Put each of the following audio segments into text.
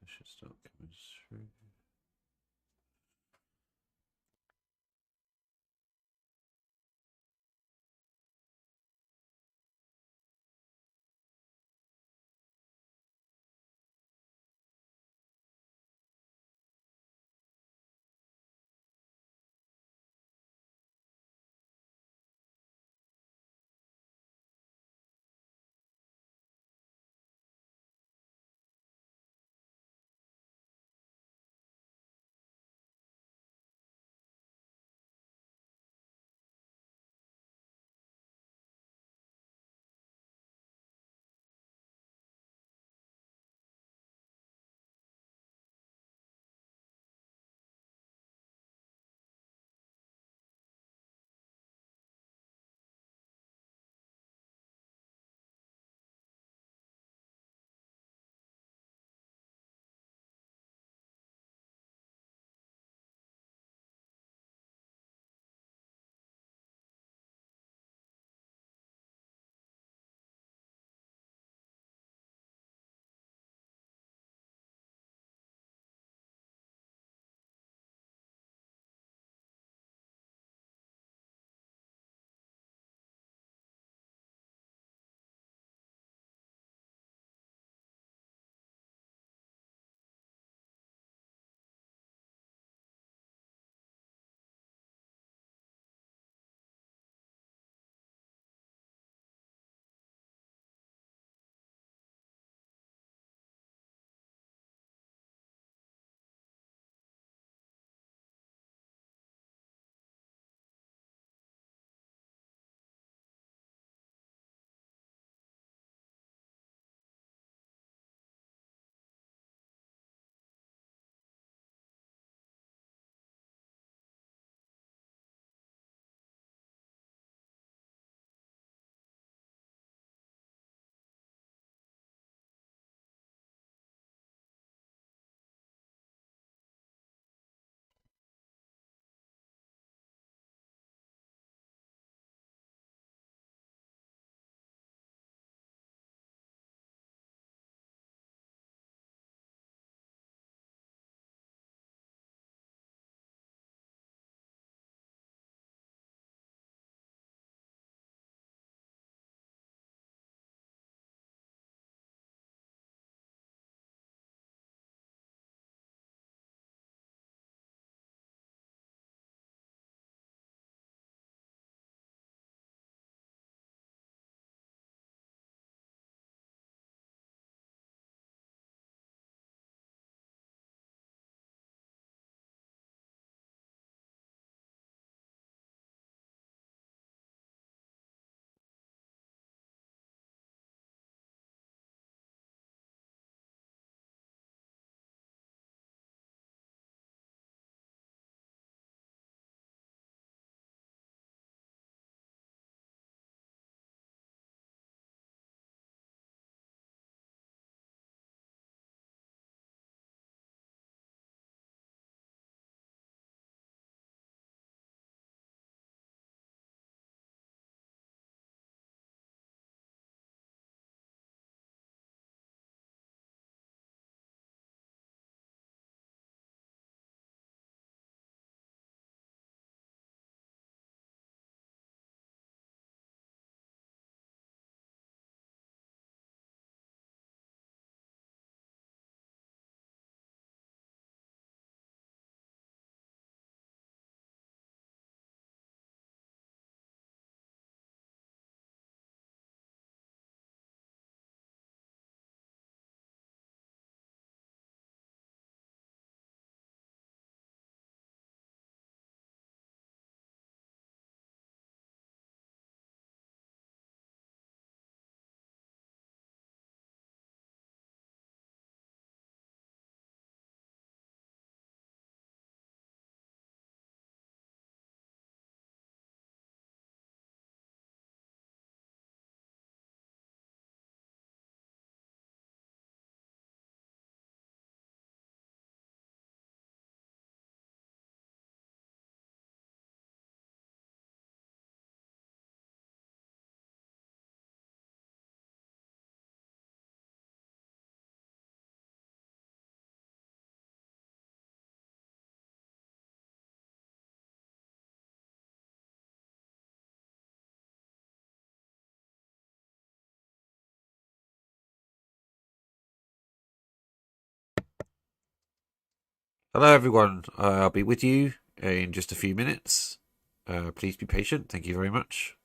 It should start coming through. Hello, everyone. I'll be with you in just a few minutes. Please be patient. Thank you very much.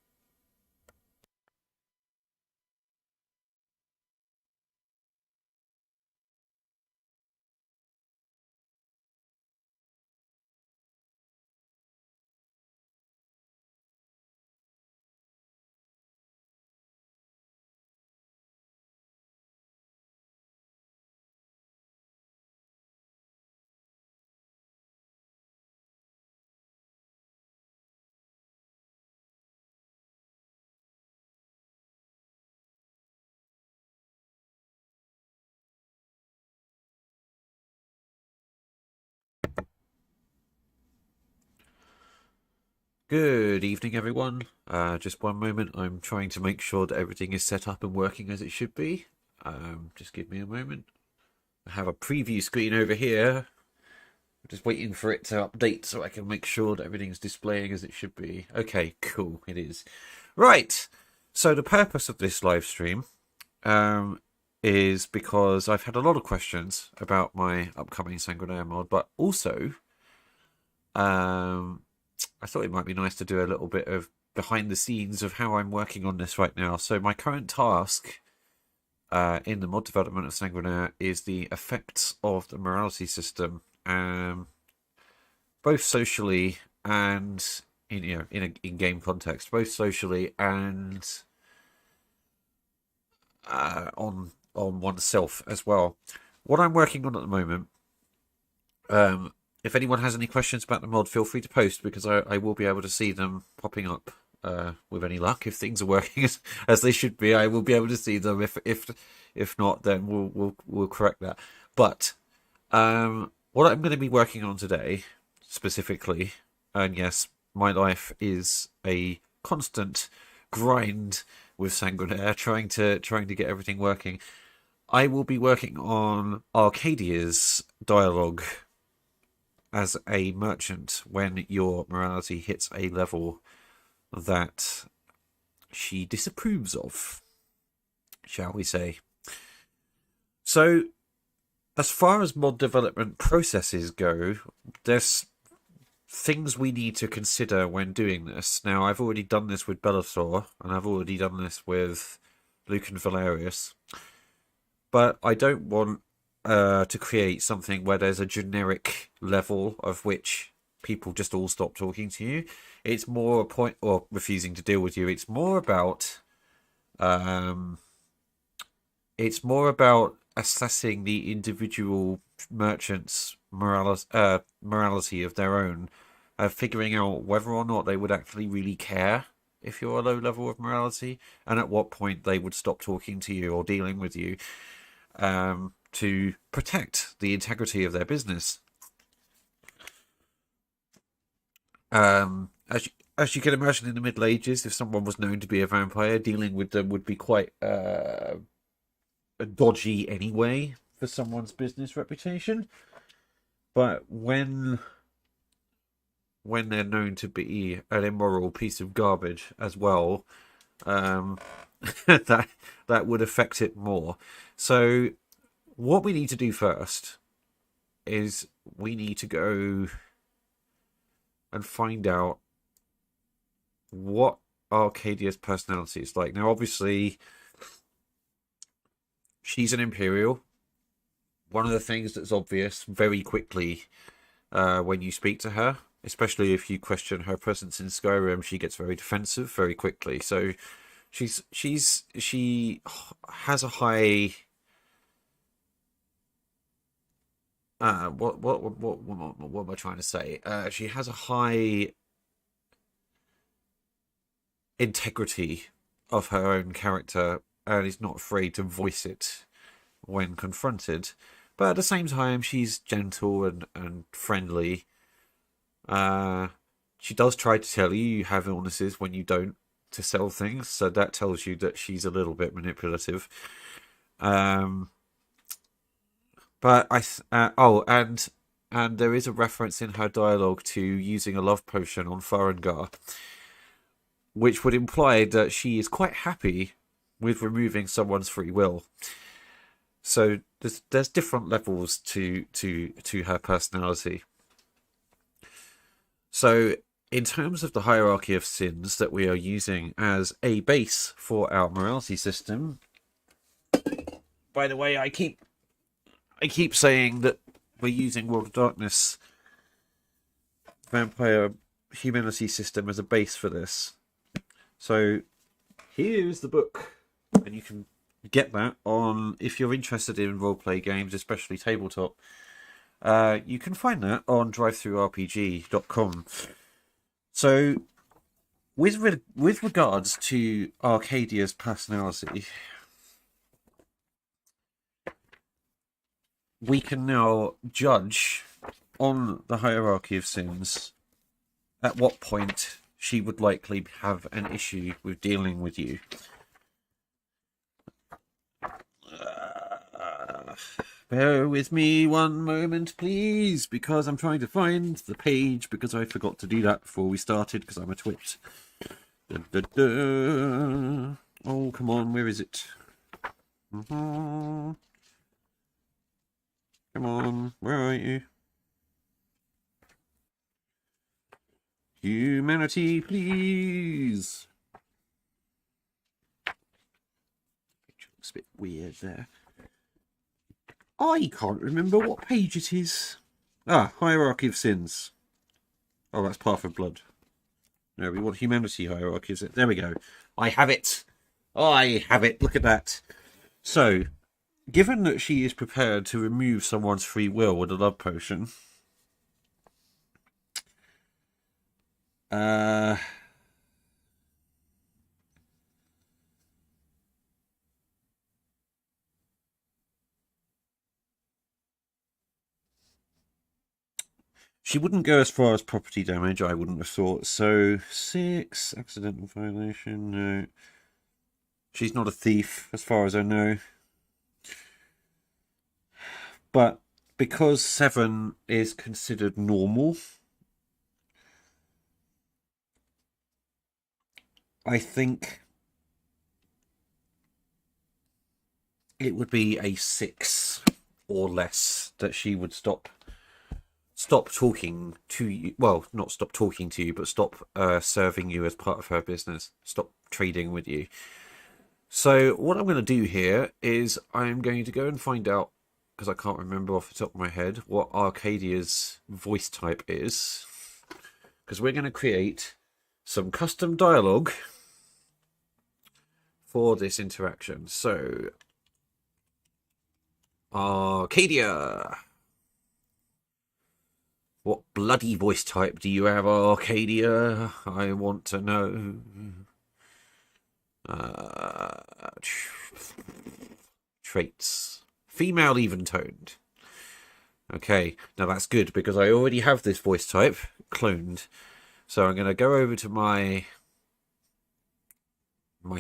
Good evening, everyone. Just one moment. I'm trying to make sure that everything is set up and working as it should be. Just give me a moment. I have a preview screen over here. I'm just waiting for it to update so I can make sure that everything's displaying as it should be. Okay, cool. It is. Right. So the purpose of this live stream is because I've had a lot of questions about my upcoming Sanguinaire mod, but also I thought it might be nice to do a little bit of behind the scenes of how I'm working on this right now. So my current task in the mod development of Sanguinaire is the effects of the morality system, both socially and in an in-game context, both socially and on oneself as well. What I'm working on at the moment, if anyone has any questions about the mod, feel free to post, because I will be able to see them popping up with any luck. If things are working as they should be, I will be able to see them. If not, then we'll correct that. But what I'm going to be working on today specifically, and yes, my life is a constant grind with Sanguinaire, trying to get everything working. I will be working on Arcadia's dialogue as a merchant when your morality hits a level that she disapproves of, shall we say. So, as far as mod development processes go, there's things we need to consider when doing this. Now, I've already done this with Bellator, and I've already done this with Lucan Valerius, but I don't want to create something where there's a generic level of which people just all stop talking to you. It's more a point, or refusing to deal with you. It's more about assessing the individual merchants' morality of their own, figuring out whether or not they would actually really care if you're a low level of morality, and at what point they would stop talking to you or dealing with you, to protect the integrity of their business. As you can imagine, in the Middle Ages, if someone was known to be a vampire, dealing with them would be quite dodgy anyway for someone's business reputation. But when they're known to be an immoral piece of garbage as well, that would affect it more. So what we need to do first is we need to go and find out what Arcadia's personality is like. Now, obviously, she's an Imperial. One of the things that's obvious very quickly when you speak to her, especially if you question her presence in Skyrim, she gets very defensive very quickly. So she has a high what am I trying to say? She has a high integrity of her own character and is not afraid to voice it when confronted. But at the same time, she's gentle and friendly. She does try to tell you have illnesses when you don't, to sell things, so that tells you that she's a little bit manipulative. But and there is a reference in her dialogue to using a love potion on Farengar, which would imply that she is quite happy with removing someone's free will. So there's different levels to her personality. So in terms of the hierarchy of sins that we are using as a base for our morality system, by the way, I keep saying that we're using World of Darkness vampire humanity system as a base for this. So here's the book, and you can get that on, if you're interested in roleplay games, especially tabletop. You can find that on drivethrurpg.com. So with regards to Arcadia's personality, we can now judge on the hierarchy of sins at what point she would likely have an issue with dealing with you. Bear with me one moment, please, because I'm trying to find the page, because I forgot to do that before we started, because I'm a twit. Oh, come on, where is it? Come on, where are you? Humanity, please. Picture looks a bit weird there. I can't remember what page it is. Ah, Hierarchy of Sins. Oh, that's Path of Blood. No, we want Humanity Hierarchy. Is it? There we go. I have it. I have it. Look at that. So, given that she is prepared to remove someone's free will with a love potion, she wouldn't go as far as property damage, I wouldn't have thought. So, 6, accidental violation, no. She's not a thief, as far as I know. But because 7 is considered normal, I think it would be a 6 or less that she would stop talking to you. Well, not stop talking to you, but stop serving you as part of her business. Stop trading with you. So what I'm going to do here is I'm going to go and find out, because I can't remember off the top of my head, what Arcadia's voice type is. Because we're going to create some custom dialogue for this interaction. So, Arcadia, what bloody voice type do you have, Arcadia? I want to know. Traits. Female even-toned. Okay, now that's good because I already have this voice type cloned. So I'm going to go over to my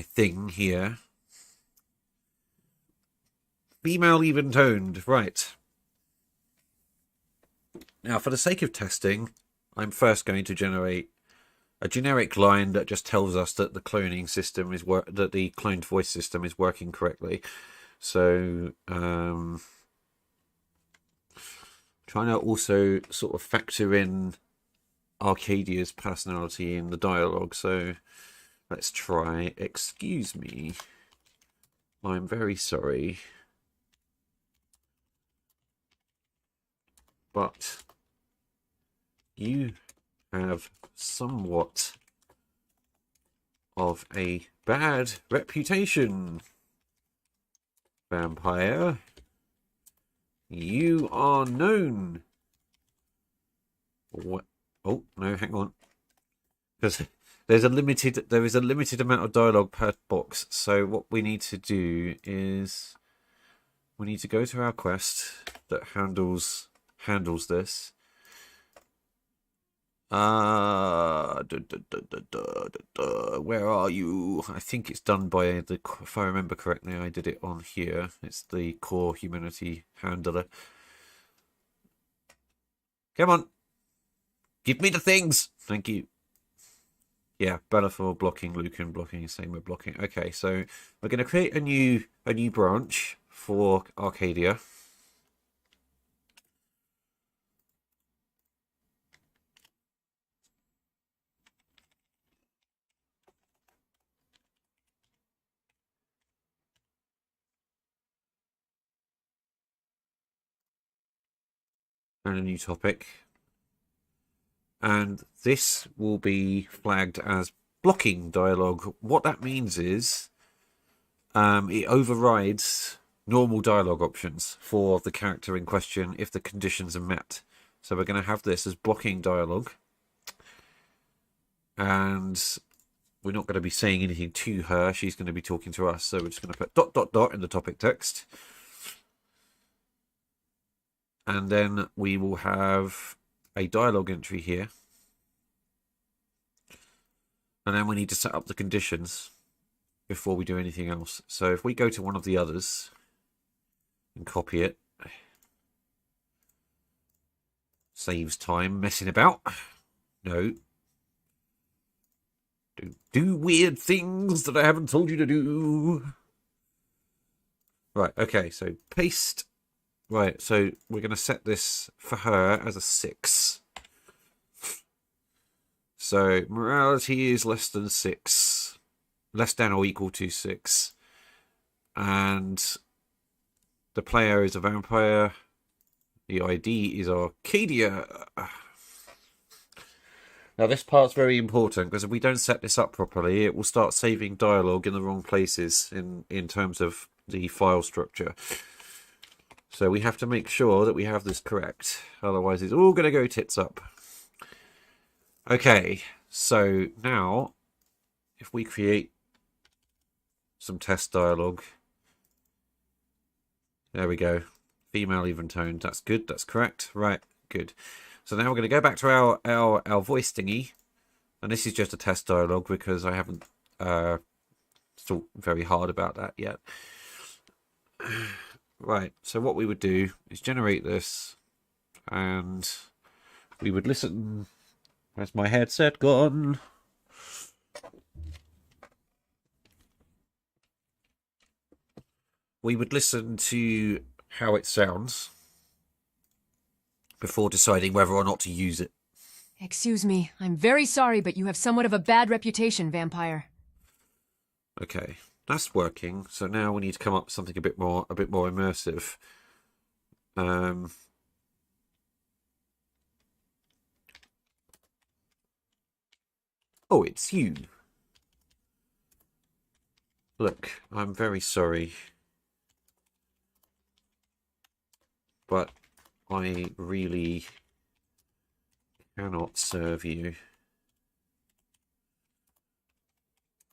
thing here. Female even-toned, right. Now, for the sake of testing, I'm first going to generate a generic line that just tells us that the cloning system is that the cloned voice system is working correctly. So, trying to also sort of factor in Arcadia's personality in the dialogue. So, let's try. Excuse me. I'm very sorry. But you have somewhat of a bad reputation, vampire. You are known. What? Oh no, hang on. Because there is a limited amount of dialogue per box. So what we need to do is we need to go to our quest that handles this. Where are you? I think it's done by if I remember correctly, I did it on here. It's the core humanity handler. Come on. Give me the things. Thank you. Yeah, Bellafor blocking, Lucan blocking, same with blocking. Okay, so we're going to create a new branch for Arcadia. And a new topic. And this will be flagged as blocking dialogue. What that means is it overrides normal dialogue options for the character in question if the conditions are met. So we're going to have this as blocking dialogue. And we're not going to be saying anything to her. She's going to be talking to us. So we're just going to put ... in the topic text. And then we will have a dialogue entry here. And then we need to set up the conditions before we do anything else. So if we go to one of the others and copy it, saves time messing about. No. Don't do weird things that I haven't told you to do. Right, okay, so paste. Right, so we're going to set this for her as a 6. So morality is less than 6. Less than or equal to 6. And the player is a vampire. The ID is Arcadia. Now this part's very important because if we don't set this up properly, it will start saving dialogue in the wrong places in terms of the file structure. So we have to make sure that we have this correct. Otherwise it's all going to go tits up. Okay, so now if we create some test dialogue. There we go. Female even toned. That's good. That's correct. Right, good. So now we're going to go back to our voice thingy. And this is just a test dialogue because I haven't thought very hard about that yet. Right, so what we would do is generate this, and we would listen. Where's my headset gone? We would listen to how it sounds before deciding whether or not to use it. Excuse me, I'm very sorry, but you have somewhat of a bad reputation, vampire. Okay. That's working. So now we need to come up with something a bit more immersive. Oh, it's you. Look, I'm very sorry, but I really cannot serve you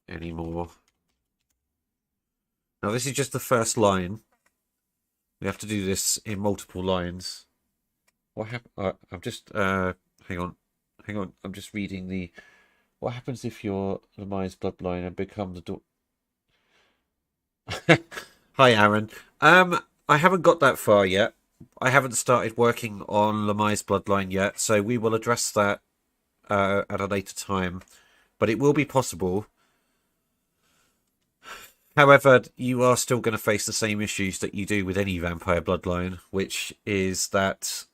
anymore. Now, this is just the first line. We have to do this in multiple lines. What happened? I'm just... hang on. I'm just reading the... What happens if you're Lamai's bloodline and become the daughter... Hi, Aaron. I haven't got that far yet. I haven't started working on Lamai's bloodline yet, so we will address that at a later time. But it will be possible. However, you are still going to face the same issues that you do with any vampire bloodline, which is that,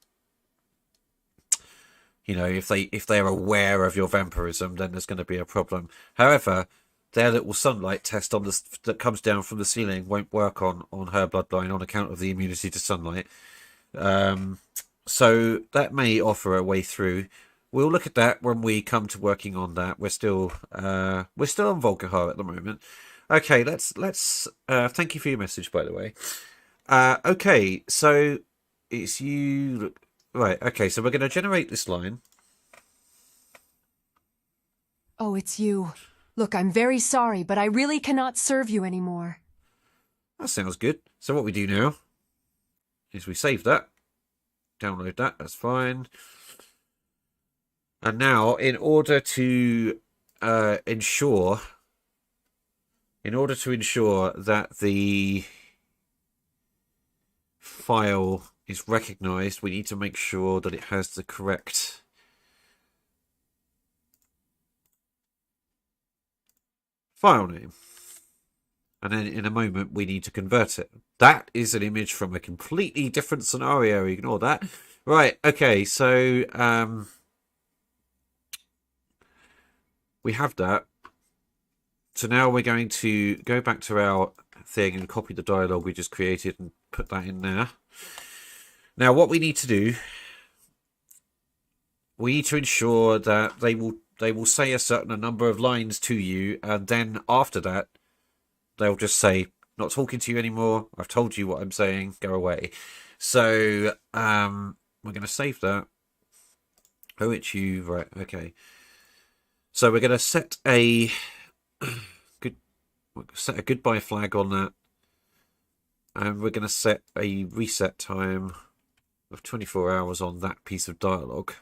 you know, if they're aware of your vampirism, then there's going to be a problem. However, their little sunlight test on that comes down from the ceiling won't work on her bloodline on account of the immunity to sunlight. So that may offer a way through. We'll look at that when we come to working on that. We're still on Volkihar at the moment. Okay, let's thank you for your message, by the way. Okay, so it's you. Right, okay, so we're going to generate this line. Oh, it's you. Look, I'm very sorry, but I really cannot serve you anymore. That sounds good. So what we do now is we save that, download that, that's fine. And now, in order to ensure that the file is recognized, we need to make sure that it has the correct file name. And then in a moment, we need to convert it. That is an image from a completely different scenario. Ignore that. Right, okay, so we have that. So now we're going to go back to our thing and copy the dialogue we just created and put that in there. Now, what we need to do, we need to ensure that they will say a certain number of lines to you, and then after that, they'll just say, "Not talking to you anymore. I've told you what I'm saying. Go away." So we're going to save that. Oh, it's you, right? Okay. So we're going to set a goodbye flag on that, and we're going to set a reset time of 24 hours on that piece of dialogue,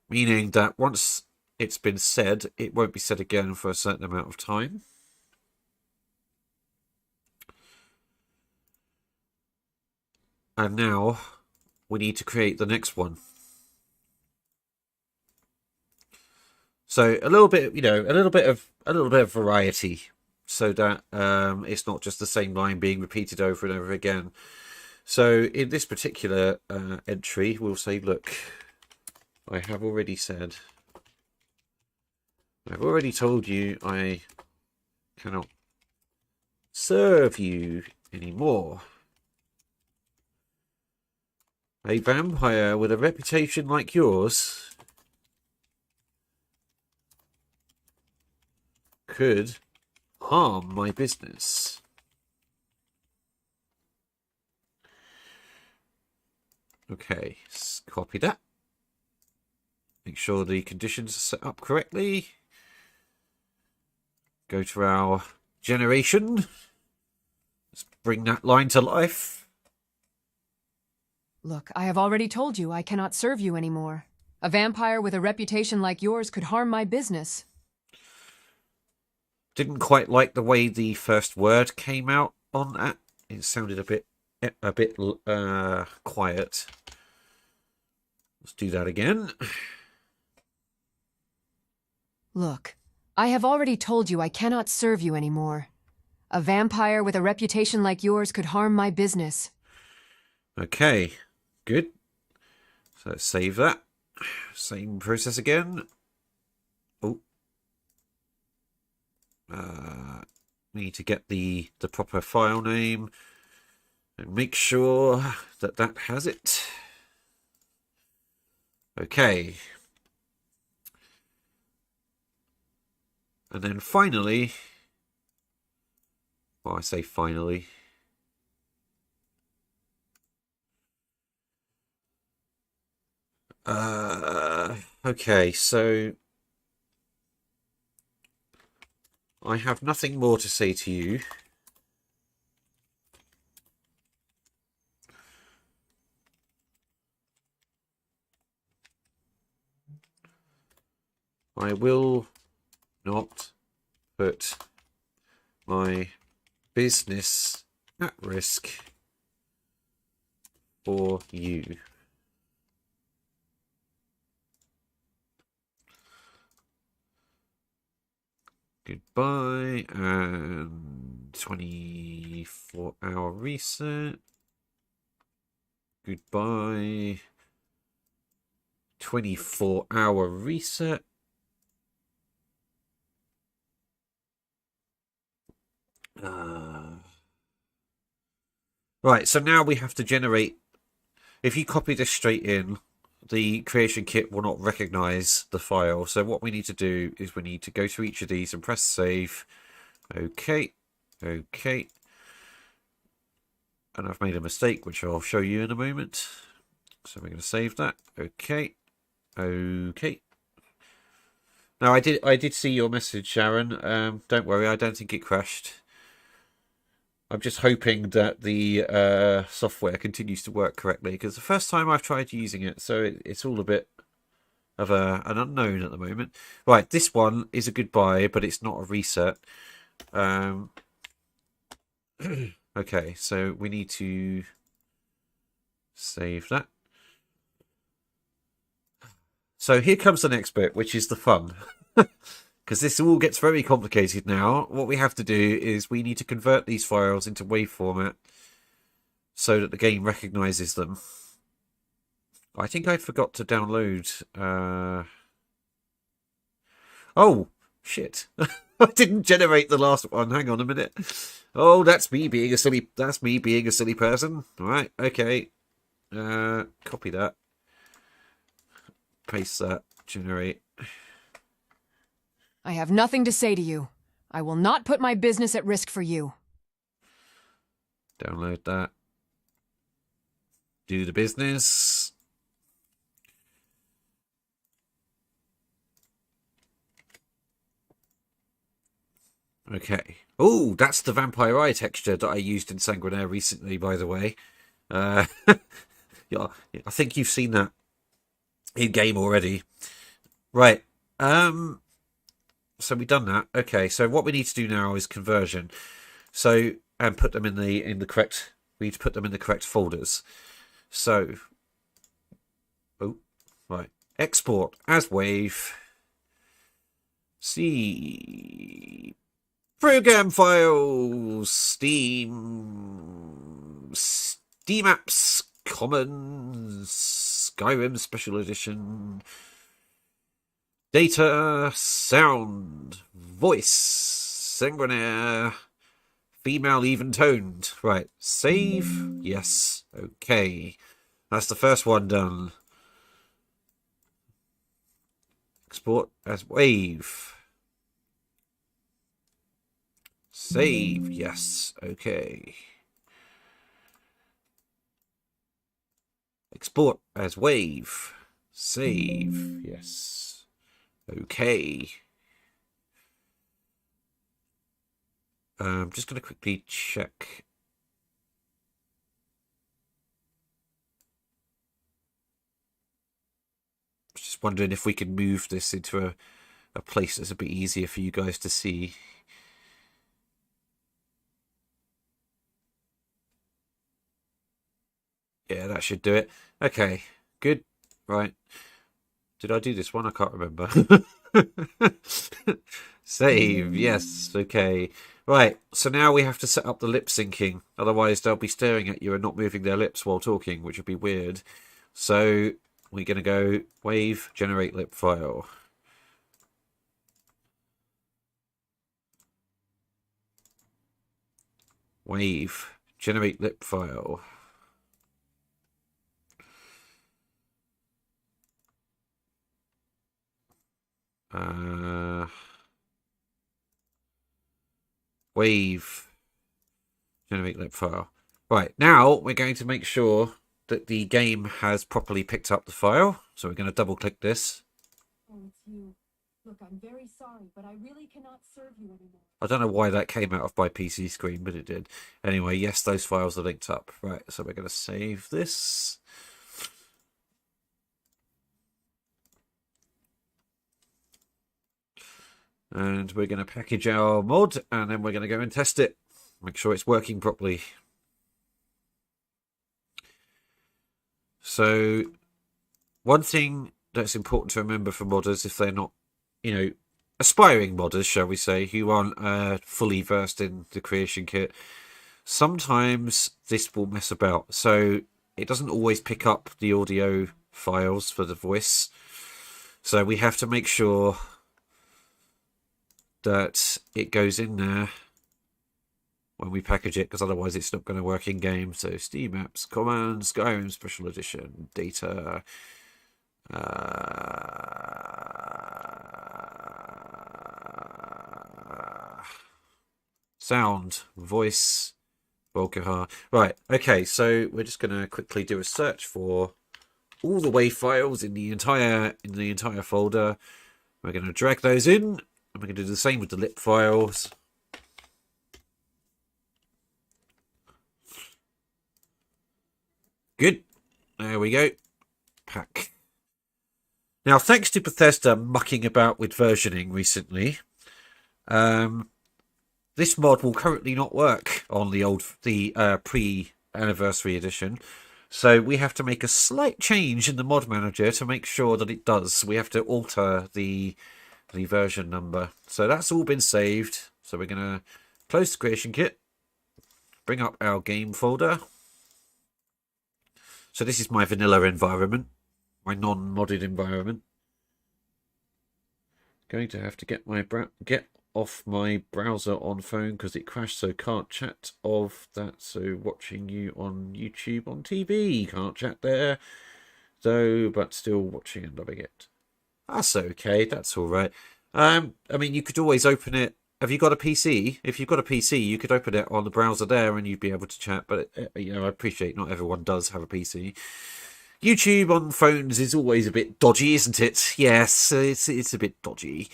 meaning that once it's been said, it won't be said again for a certain amount of time. And now we need to create the next one. So a little bit, a little bit of variety, so that it's not just the same line being repeated over and over again. So in this particular entry, we'll say, "Look, I've already told you I cannot serve you anymore. A vampire with a reputation like yours could harm my business." Okay, copy that. Make sure the conditions are set up correctly. Go to our generation. Let's bring that line to life. Look, I have already told you I cannot serve you anymore. A vampire with a reputation like yours could harm my business. Didn't quite like the way the first word came out on that. It sounded a bit quiet. Let's do that again. Look, I have already told you I cannot serve you anymore. A vampire with a reputation like yours could harm my business. Okay, good. So let's save that. Same process again. Oh. We need to get the proper file name and make sure that that has it. Okay. And then finally, well, I say finally, okay, so I have nothing more to say to you. I will not put my business at risk for you. Goodbye, and 24-hour reset. Goodbye. 24-hour reset. Right, so now we have to generate. If you copy this straight in, the creation kit will not recognize the file. So what we need to do is we need to go to each of these and press save. Okay. Okay. And I've made a mistake, which I'll show you in a moment. So we're going to save that. Okay. Okay. Now I did see your message, Sharon. Don't worry, I don't think it crashed. I'm just hoping that the software continues to work correctly, because the first time I've tried using it, so it's all a bit of an unknown at the moment. Right, this one is a goodbye, but it's not a reset. Okay, so we need to save that. So here comes the next bit, which is the fun. because this all gets very complicated now. What we have to do is we need to convert these files into WAV format so that the game recognizes them. I think I forgot to download. Oh, shit. I didn't generate the last one. Hang on a minute. Oh, that's me being a silly person. All right, okay. Copy that. Paste that. Generate. I have nothing to say to you. I will not put my business at risk for you. Download that. Do the business. Okay. Oh, that's the vampire eye texture that I used in Sanguinaire recently, by the way. Yeah, I think you've seen that in game already. Right. So we've done that. Okay, so what we need to do now is conversion. So, and put them in the correct, we need to put them in the correct folders. So, oh, right. Export as wave. C. Program files. Steam apps. Commons. Skyrim Special Edition. Data, sound, voice, Sanguinaire, female even toned. Right, save, yes, okay. That's the first one done. Export as wave. Save, yes, okay. Export as wave. Save, yes. Okay. I'm just going to quickly check. Just wondering if we can move this into a place that's a bit easier for you guys to see. Yeah, that should do it. Okay, good. Right. Did I do this one? I can't remember. Save, yes, okay. Right, so now we have to set up the lip syncing. Otherwise, they'll be staring at you and not moving their lips while talking, which would be weird. So we're going to go wave, generate lip file. Wave, generate lip file. Wave, generate lip file. Right, now we're going to make sure that the game has properly picked up the file. So we're going to double click this. Oh, it's you. Look, I'm very sorry, but I really cannot serve you anymore. I don't know why that came out of my PC screen, but it did. Anyway, yes, those files are linked up. Right, so we're going to save this. And we're going to package our mod, and then we're going to go and test it. Make sure it's working properly. So, one thing that's important to remember for modders, if they're not, aspiring modders, shall we say, who aren't fully versed in the creation kit, sometimes this will mess about. So, it doesn't always pick up the audio files for the voice. So, we have to make sure that it goes in there when we package it, because otherwise it's not going to work in game. So Steam apps, commands, Skyrim Special Edition, data, sound, voice, Volkihar. Right, okay, so we're just going to quickly do a search for all the WAV files in the entire folder. We're going to drag those in. And we're going to do the same with the lip files. Good. There we go. Pack. Now, thanks to Bethesda mucking about with versioning recently, this mod will currently not work on the pre-anniversary edition. So we have to make a slight change in the mod manager to make sure that it does. We have to alter the the version number. So that's all been saved. So we're going to close the creation kit, bring up our game folder. So this is my vanilla environment, my non-modded environment. Going to have to get off my browser on phone because it crashed, so can't chat of that. So watching you on YouTube on TV, can't chat there though, but still watching and loving it. That's okay, that's all right. I mean, you could always open it. Have you got a PC? If you've got a PC, you could open it on the browser there and you'd be able to chat. But you know, I appreciate not everyone does have a PC. YouTube on phones is always a bit dodgy, isn't it? Yes, it's a bit dodgy.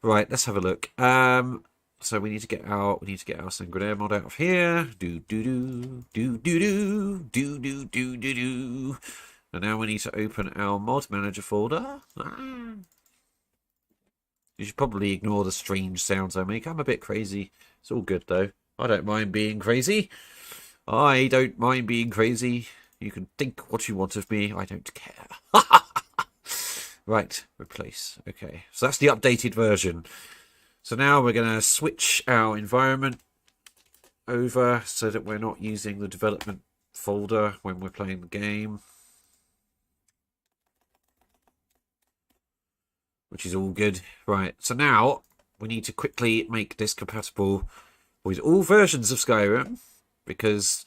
Right, let's have a look. So we need to get our Sanguinaire mod out of here. Do do do do do do do do do do do. And now we need to open our mod manager folder. You should probably ignore the strange sounds I make. I'm a bit crazy. It's all good though. I don't mind being crazy. I don't mind being crazy. You can think what you want of me. I don't care. Right, replace. Okay, so that's the updated version. So now we're going to switch our environment over so that we're not using the development folder when we're playing the game. Which is all good. Right, so now we need to quickly make this compatible with all versions of Skyrim, because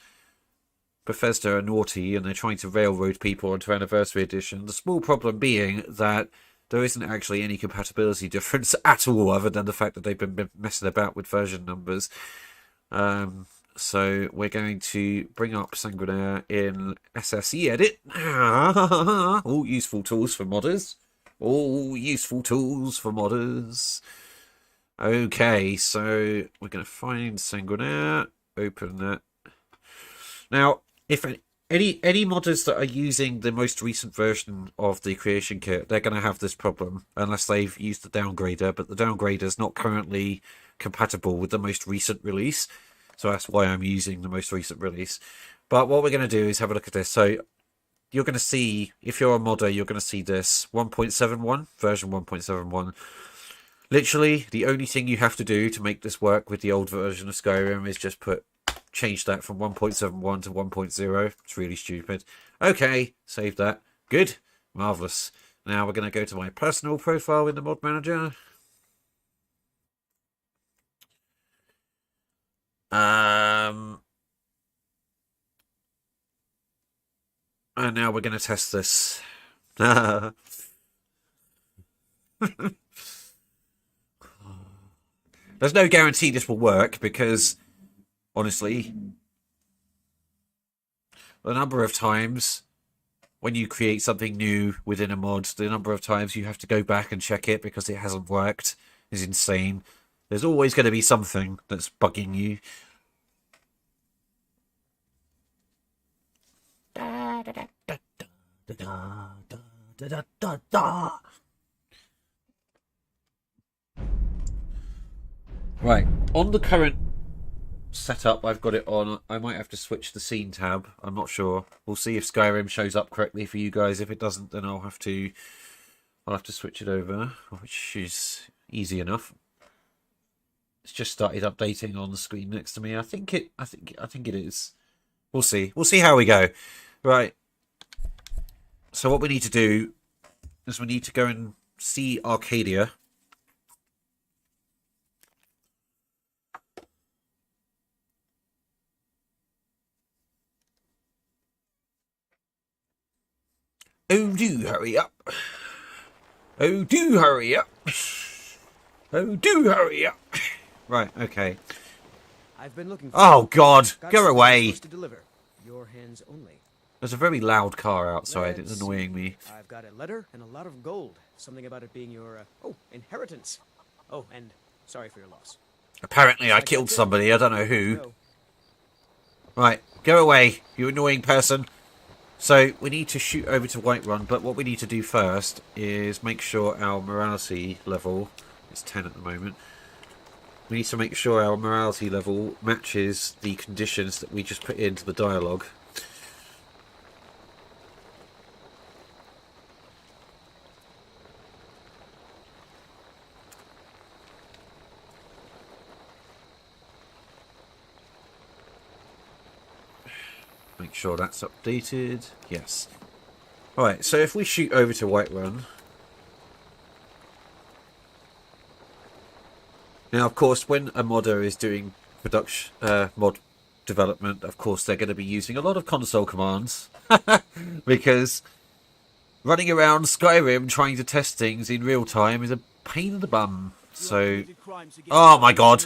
Bethesda are naughty and they're trying to railroad people onto Anniversary Edition. The small problem being that there isn't actually any compatibility difference at all, other than the fact that they've been messing about with version numbers. So we're going to bring up Sanguinaire in SSE Edit. All useful tools for modders. All useful tools for modders. Okay, so we're going to find Sanguinaire, open that. Now, if any modders that are using the most recent version of the creation kit, they're going to have this problem unless they've used the downgrader, but the downgrader is not currently compatible with the most recent release. So that's why I'm using the most recent release. But what we're going to do is have a look at this. So you're going to see, if you're a modder, you're going to see this 1.71, version 1.71. Literally, the only thing you have to do to make this work with the old version of Skyrim is just change that from 1.71 to 1.0. It's really stupid. Okay, save that. Good. Marvellous. Now we're going to go to my personal profile in the mod manager. And now we're going to test this. There's no guarantee this will work because, honestly, the number of times when you create something new within a mod, the number of times you have to go back and check it because it hasn't worked is insane. There's always going to be something that's bugging you. Right, on the current setup I've got it on, I might have to switch the scene tab. I'm not sure. We'll see if Skyrim shows up correctly for you guys. If it doesn't, then I'll have to switch it over, which is easy enough. It's just started updating on the screen next to me. I think it is. We'll see. We'll see how we go. Right. So what we need to do is we need to go and see Arcadia. Oh, do hurry up. Oh, do hurry up. Oh, do hurry up. Right, okay. I've been looking for oh, God. Go away. to deliver. Your hands only. There's a very loud car outside. It's annoying me. I've got a letter and a lot of gold. Something about it being your, inheritance. Oh, and sorry for your loss. Apparently I killed somebody. I don't know who. Right, go away, you annoying person. So we need to shoot over to Whiterun, but what we need to do first is make sure our morality level is 10 at the moment. We need to make sure our morality level matches the conditions that we just put into the dialogue. Make sure that's updated. Yes. Alright, so if we shoot over to Whiterun. Now, of course, when a modder is doing production, mod development, of course, they're going to be using a lot of console commands. Because running around Skyrim trying to test things in real time is a pain in the bum. So, oh my god.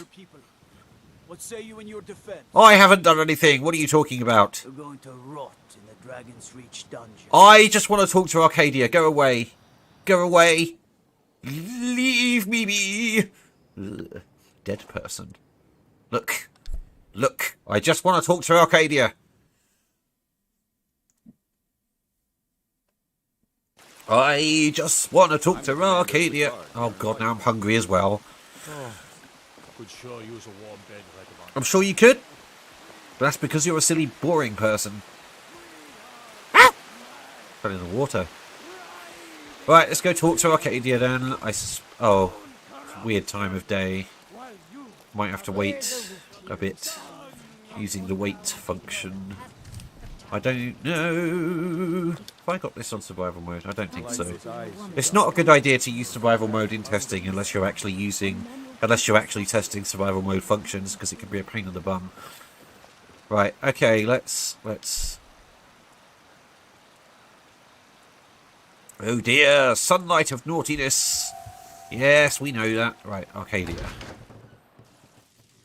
What say you in your defense? I haven't done anything. What are you talking about? You're going to rot in the Dragon's Reach dungeon. I just want to talk to Arcadia. Go away. Go away. Leave me be. Ugh. Dead person. Look. Look. I just want to talk to Arcadia. I just want to talk to Arcadia. Oh god, now I'm hungry as well. Could sure use a warm bed right about. I'm sure you could. But that's because you're a silly, boring person. Ah! Fell in the water. Right, let's go talk to Arcadia then. Oh, weird time of day. Might have to wait a bit using the wait function. I don't know. Have I got this on survival mode? I don't think so. It's not a good idea to use survival mode in testing unless you're actually testing survival mode functions, because it can be a pain in the bum. Right, okay, let's... Oh dear, sunlight of naughtiness. Yes, we know that. Right, Arcadia.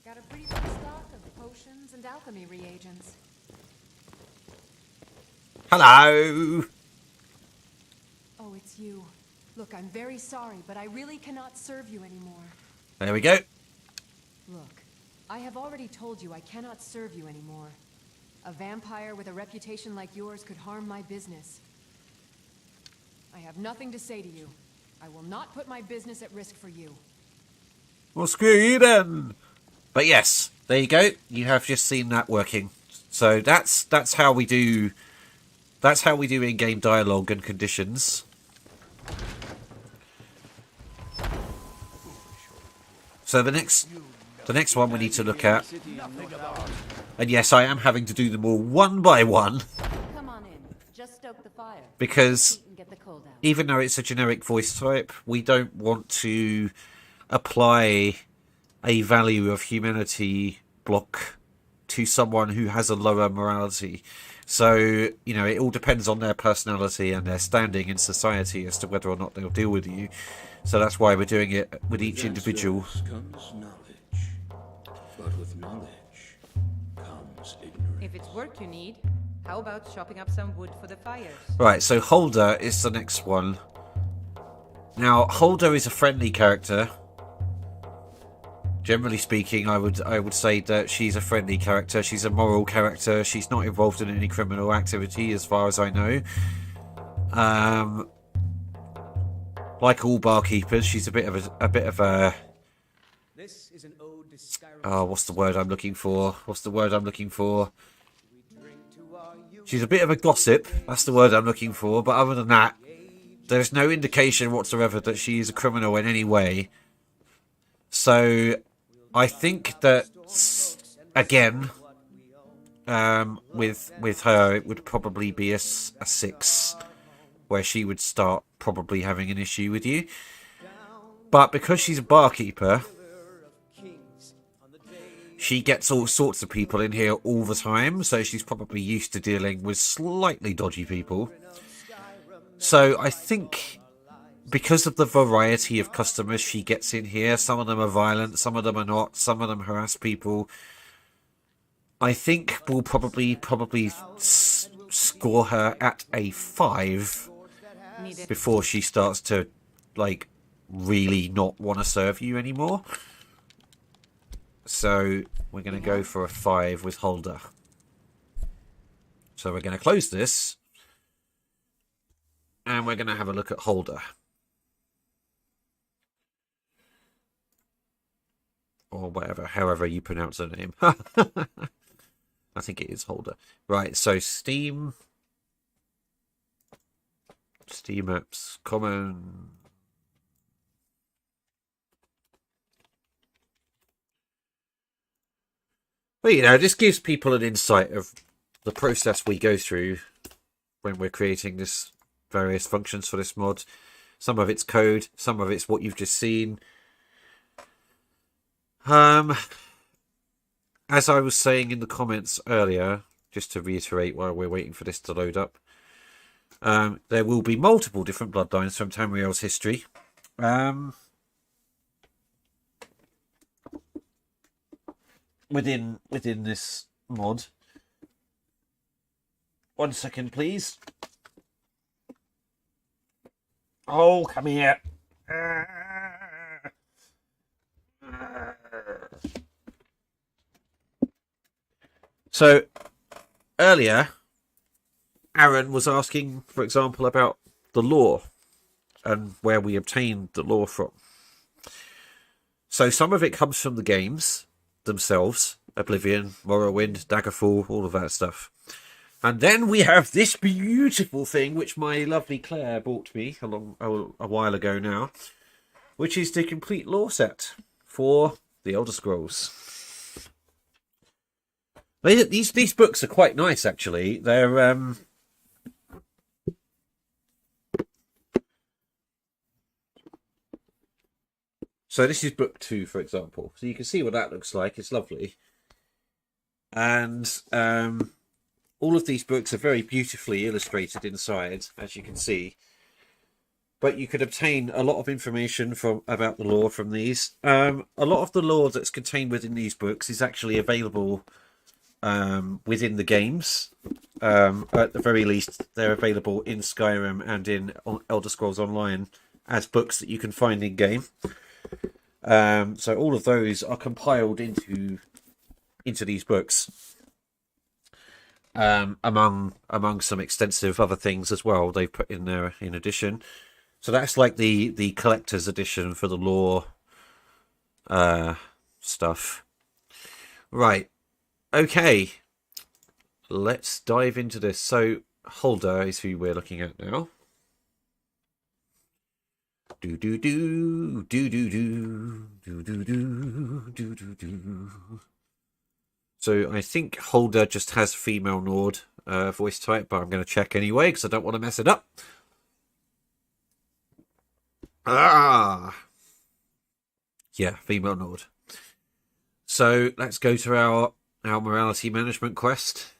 Got a pretty full stock of potions and alchemy reagents. Hello! Oh, it's you. Look, I'm very sorry, but I really cannot serve you anymore. There we go. Look, I have already told you I cannot serve you anymore. A vampire with a reputation like yours could harm my business. I have nothing to say to you. I will not put my business at risk for you. Well, screw you then! But yes, there you go. You have just seen that working. So that's how we do... That's how we do in-game dialogue and conditions. So the next one we need to look at, and yes, I am having to do them all one by one, Come on in. Just stoke the fire. because And get the cold out. even though it's a generic voice type, we don't want to apply a value of humanity block to someone who has a lower morality. So, you know, it all depends on their personality and their standing in society as to whether or not they'll deal with you. So that's why we're doing it with each individual. Comes knowledge, but with knowledge comes ignorance. If it's work you need, how about chopping up some wood for the fires? Right, so Holder is the next one. Now, Holder is a friendly character. Generally speaking, I would say that she's a friendly character. She's a moral character. She's not involved in any criminal activity, as far as I know. Like all barkeepers, she's a bit of a. This is an ode to Skyrim. Oh, what's the word I'm looking for? Drink to our youth. She's a bit of a gossip. That's the word I'm looking for. But other than that, there's no indication whatsoever that she is a criminal in any way. So, I think that again, with her, it would probably be a 6, where she would start probably having an issue with you. But because she's a barkeeper, she gets all sorts of people in here all the time, so she's probably used to dealing with slightly dodgy people. So I think because of the variety of customers she gets in here, some of them are violent, some of them are not, some of them harass people, I think we'll probably score her at a 5 before she starts to, like, really not want to serve you anymore. So we're going to go for a 5 with Holder. So we're going to close this, and we're going to have a look at Holder. Or whatever, however you pronounce her name. I think it is Holder. Right, so Steam apps, common. Well, you know, this gives people an insight of the process we go through when we're creating this various functions for this mod. Some of it's code, some of it's what you've just seen. As I was saying in the comments earlier, just to reiterate while we're waiting for this to load up, there will be multiple different bloodlines from Tamriel's history. Within this mod. 1 second, please. Oh, come here. So, earlier, Aaron was asking, for example, about the lore and where we obtained the lore from. So, some of it comes from the games themselves. Oblivion, Morrowind, Daggerfall, all of that stuff. And then we have this beautiful thing, which my lovely Claire bought me a while ago now, which is the complete lore set for the Elder Scrolls. These books are quite nice, actually. They're so this is book 2, for example. So you can see what that looks like. It's lovely, and all of these books are very beautifully illustrated inside, as you can see. But you could obtain a lot of information about the lore from these. A lot of the lore that's contained within these books is actually available within the games. At the very least, they're available in Skyrim and in Elder Scrolls Online as books that you can find in game. So all of those are compiled into these books. Among some extensive other things as well they've put in there in addition. So that's like the collector's edition for the lore stuff. Right. Okay. Let's dive into this. So Holder is who we're looking at now. Do do do do do do do do do do do do. So I think Holder just has female Nord voice type, but I'm going to check anyway because I don't want to mess it up. Yeah, female Nord. So let's go to our morality management quest.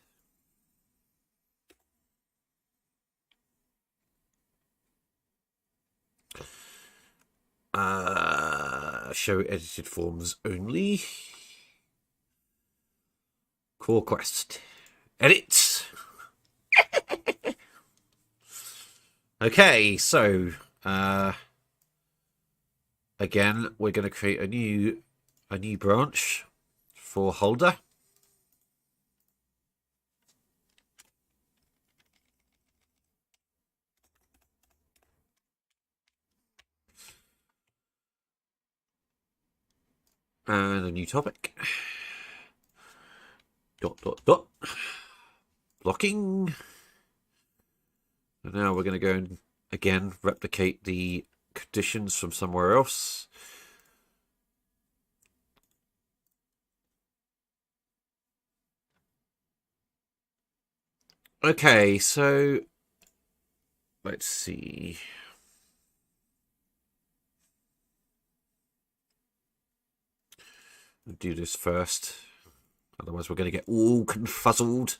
Show edited forms only. Core quest. Edit. Okay, so again, we're going to create a new branch for Holder. And a new topic. ... Blocking. And now we're going to go and again replicate the conditions from somewhere else. Okay, so let's see. I'll do this first. Otherwise we're going to get all confuzzled.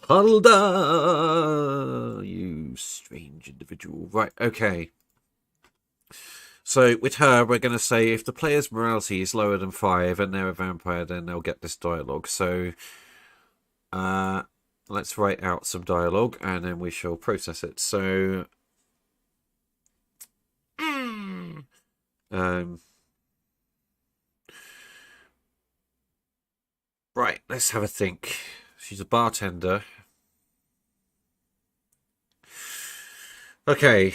Hulda, you strange individual. Right, okay. So with her, we're going to say if the player's morality is lower than 5 and they're a vampire, then they'll get this dialogue. So let's write out some dialogue and then we shall process it. So right, let's have a think. She's a bartender. Okay.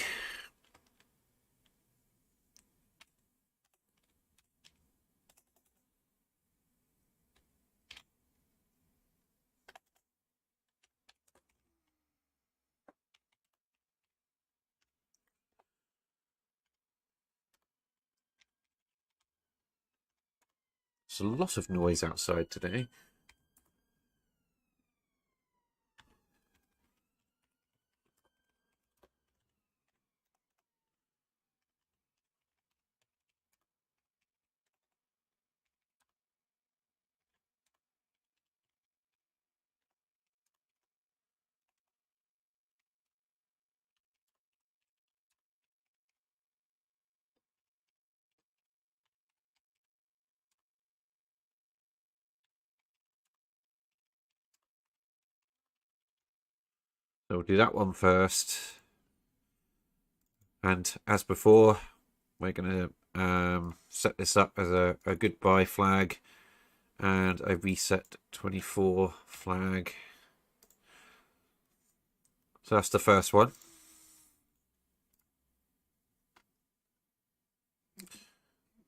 There's a lot of noise outside today. So we'll do that one first. And as before, we're going to set this up as a goodbye flag and a reset 24 flag. So that's the first one.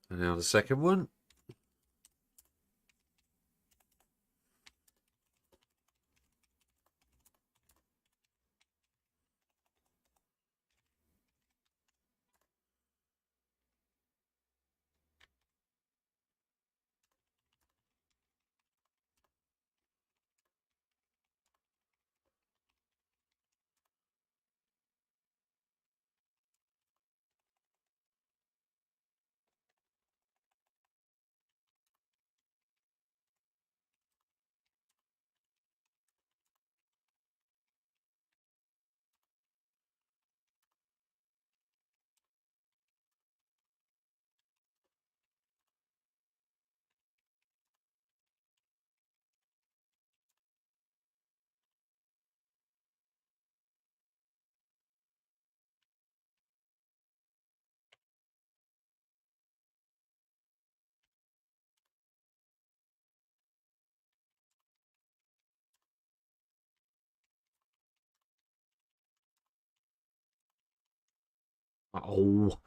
And now the second one. Oh.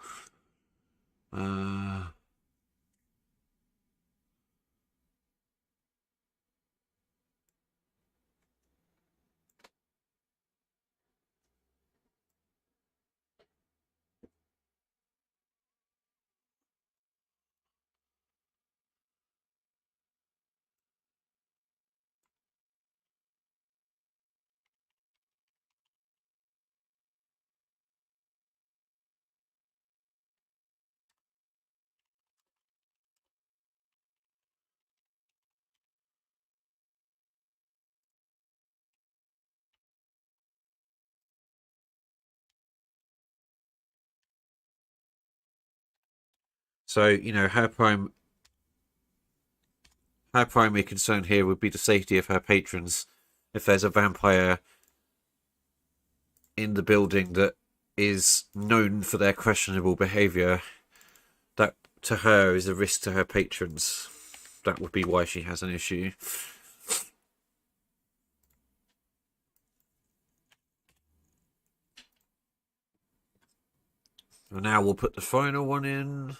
So, you know, her primary concern here would be the safety of her patrons. If there's a vampire in the building that is known for their questionable behaviour, that to her is a risk to her patrons. That would be why she has an issue. And now we'll put the final one in.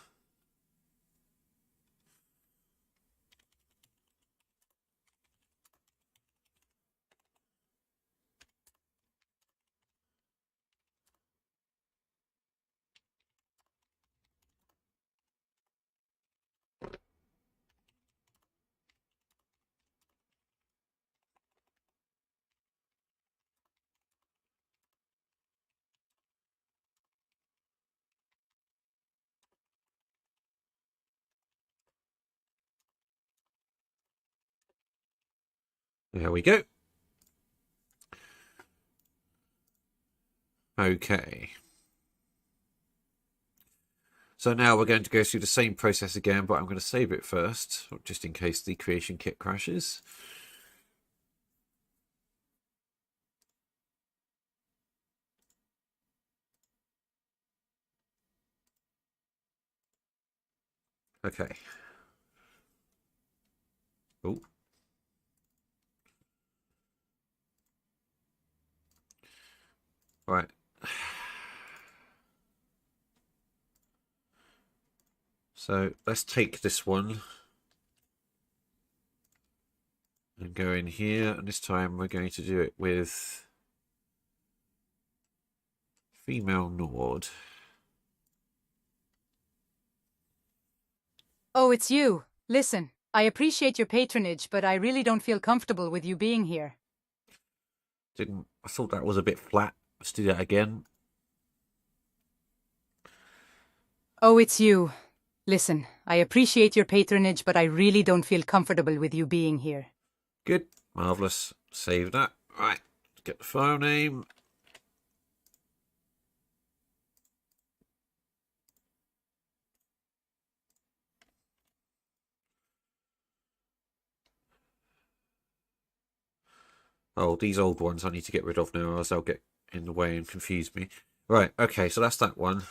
There we go. Okay. So now we're going to go through the same process again, but I'm going to save it first, just in case the creation kit crashes. Okay. Oh. Right. So let's take this one and go in here, and this time we're going to do it with female Nord. Oh, it's you. Listen, I appreciate your patronage, but I really don't feel comfortable with you being here. I thought that was a bit flat. Let's do that again. Oh, it's you. Listen, I appreciate your patronage, but I really don't feel comfortable with you being here. Good. Marvellous. Save that. Right. Get the file name. Oh, these old ones I need to get rid of now, or else they'll get in the way and confuse me. Right, okay, so that's that one.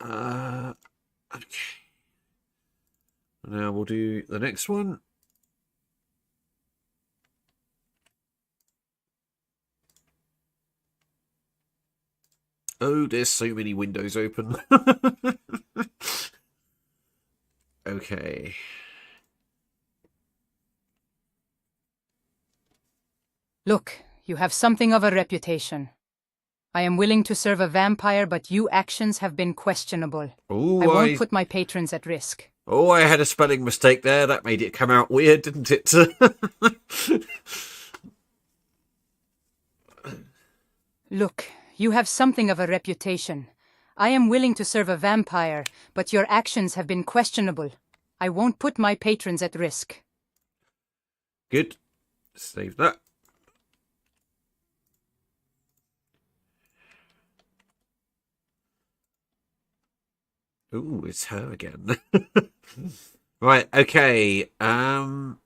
Okay. Now we'll do the next one. Oh, there's so many windows open. Okay. Look, you have something of a reputation. I am willing to serve a vampire, but your actions have been questionable. Ooh, I won't put my patrons at risk. Oh, I had a spelling mistake there. That made it come out weird, didn't it? Look, you have something of a reputation. I am willing to serve a vampire, but your actions have been questionable. I won't put my patrons at risk. Good. Save that. Ooh, it's her again. Right, okay. Now,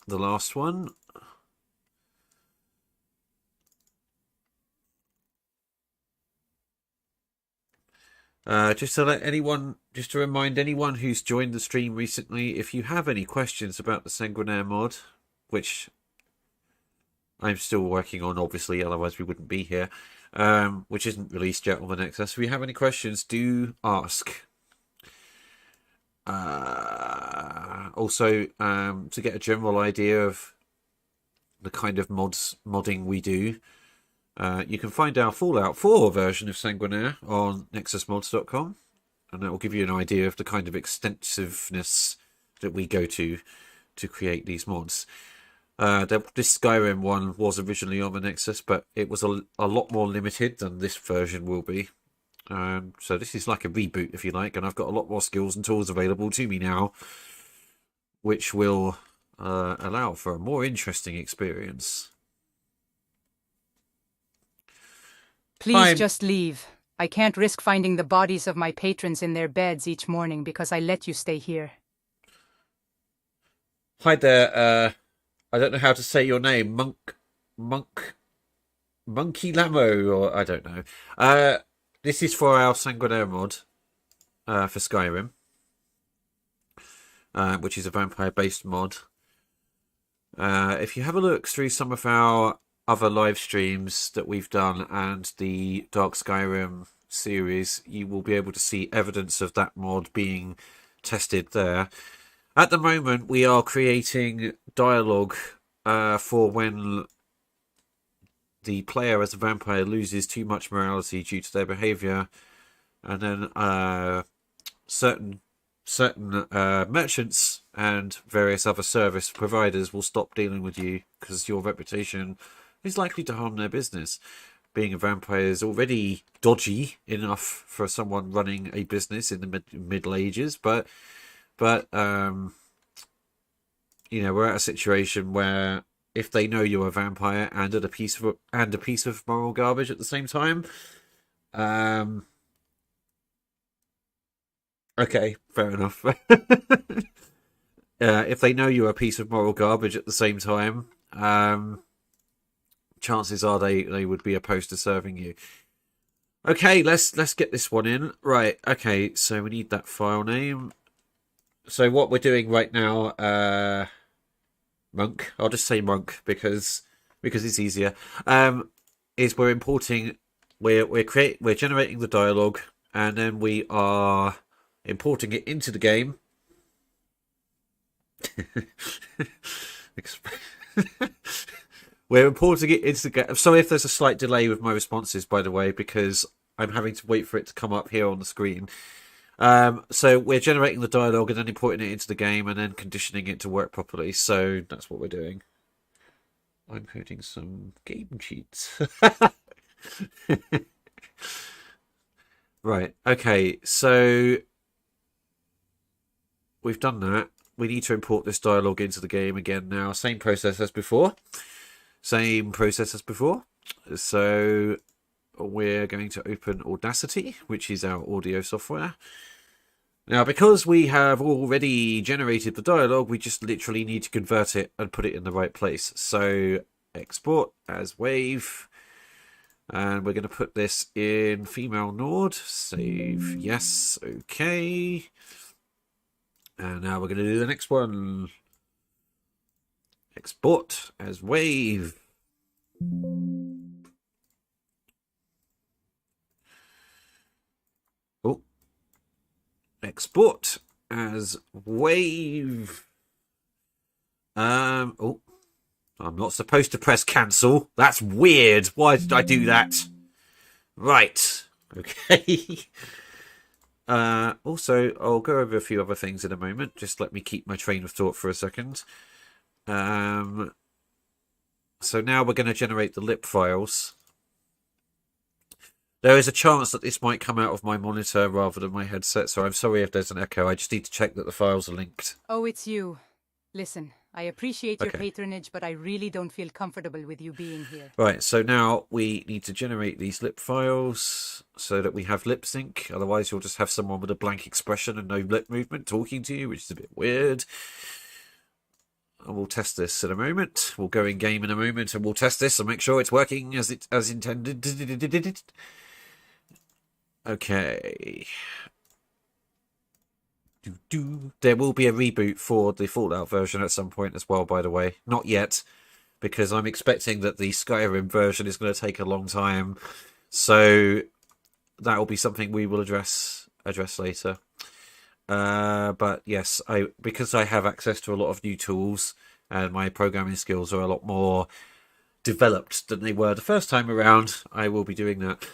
the last one. Just to remind anyone who's joined the stream recently, if you have any questions about the Sanguinaire mod, which I'm still working on, obviously, otherwise we wouldn't be here, which isn't released yet on the Nexus. If you have any questions, do ask. Also, to get a general idea of the kind of modding we do, you can find our Fallout 4 version of Sanguinaire on nexusmods.com, and that will give you an idea of the kind of extensiveness that we go to create these mods. This Skyrim one was originally on the Nexus, but it was a lot more limited than this version will be. So this is like a reboot, if you like, and I've got a lot more skills and tools available to me now, which will allow for a more interesting experience. Please just leave. I can't risk finding the bodies of my patrons in their beds each morning because I let you stay here. Hi there, I don't know how to say your name. Monkey Lamo, or I don't know. This is for our Sanguinaire mod for Skyrim, which is a vampire-based mod. If you have a look through some of our other live streams that we've done and the Dark Skyrim series, you will be able to see evidence of that mod being tested there. At the moment, we are creating dialogue for when the player as a vampire loses too much morality due to their behaviour, and then certain merchants and various other service providers will stop dealing with you because your reputation is likely to harm their business. Being a vampire is already dodgy enough for someone running a business in the Middle Ages, but you know, we're at a situation where if they know you're a vampire and a piece of moral garbage at the same time, okay, fair enough. If they know you're a piece of moral garbage at the same time, chances are they would be opposed to serving you. Okay, let's get this one in. Right, okay, so we need that file name. So what we're doing right now, Monk, I'll just say Monk because it's easier, is we're importing, we're generating the dialogue, and then we are importing it into the game. We're importing it into the game. I'm sorry if there's a slight delay with my responses, by the way, because I'm having to wait for it to come up here on the screen. So we're generating the dialogue and then importing it into the game and then conditioning it to work properly. So that's what we're doing. I'm coding some game cheats. Right, okay, so we've done that. We need to import this dialogue into the game again now. Same process as before. Same process as before. So we're going to open Audacity, which is our audio software. Now, because we have already generated the dialogue, we just literally need to convert it and put it in the right place. So export as wave. And we're going to put this in female Nord. Save. Yes. Okay. And now we're going to do the next one. Export as wave. Oh. Export as wave. Oh. I'm not supposed to press cancel. That's weird. Why did I do that? Right. Okay. Also, I'll go over a few other things in a moment. Just let me keep my train of thought for a second. So now we're going to generate the lip files. There is a chance that this might come out of my monitor rather than my headset, so I'm sorry if there's an echo. I just need to check that the files are linked. Oh, it's you. Listen, I appreciate your patronage, but I really don't feel comfortable with you being here. Right, so now we need to generate these lip files so that we have lip sync. Otherwise, you'll just have someone with a blank expression and no lip movement talking to you, which is a bit weird. And we'll test this in a moment. We'll go in game in a moment and we'll test this and make sure it's working as intended. Okay. There will be a reboot for the Fallout version at some point as well, by the way. Not yet, because I'm expecting that the Skyrim version is going to take a long time. So that will be something we will address later. But yes, because I have access to a lot of new tools and my programming skills are a lot more developed than they were the first time around, I will be doing that.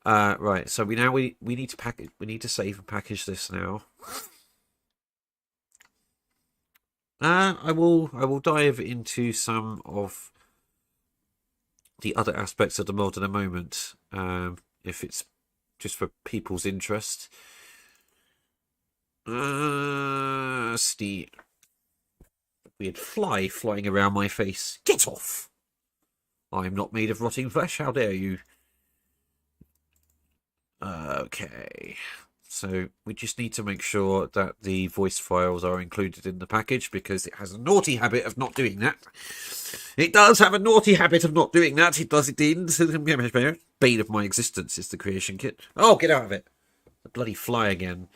Right, so we need to package. We need to save and package this now. I will dive into some of the other aspects of the mod in a moment, if it's just for people's interest. Steve, weird fly flying around my face. Get off! I'm not made of rotting flesh. How dare you? Okay. So we just need to make sure that the voice files are included in the package because it has a naughty habit of not doing that. It does have a naughty habit of not doing that. It does it in. Bane of my existence is the creation kit. Oh, get out of it. The bloody fly again.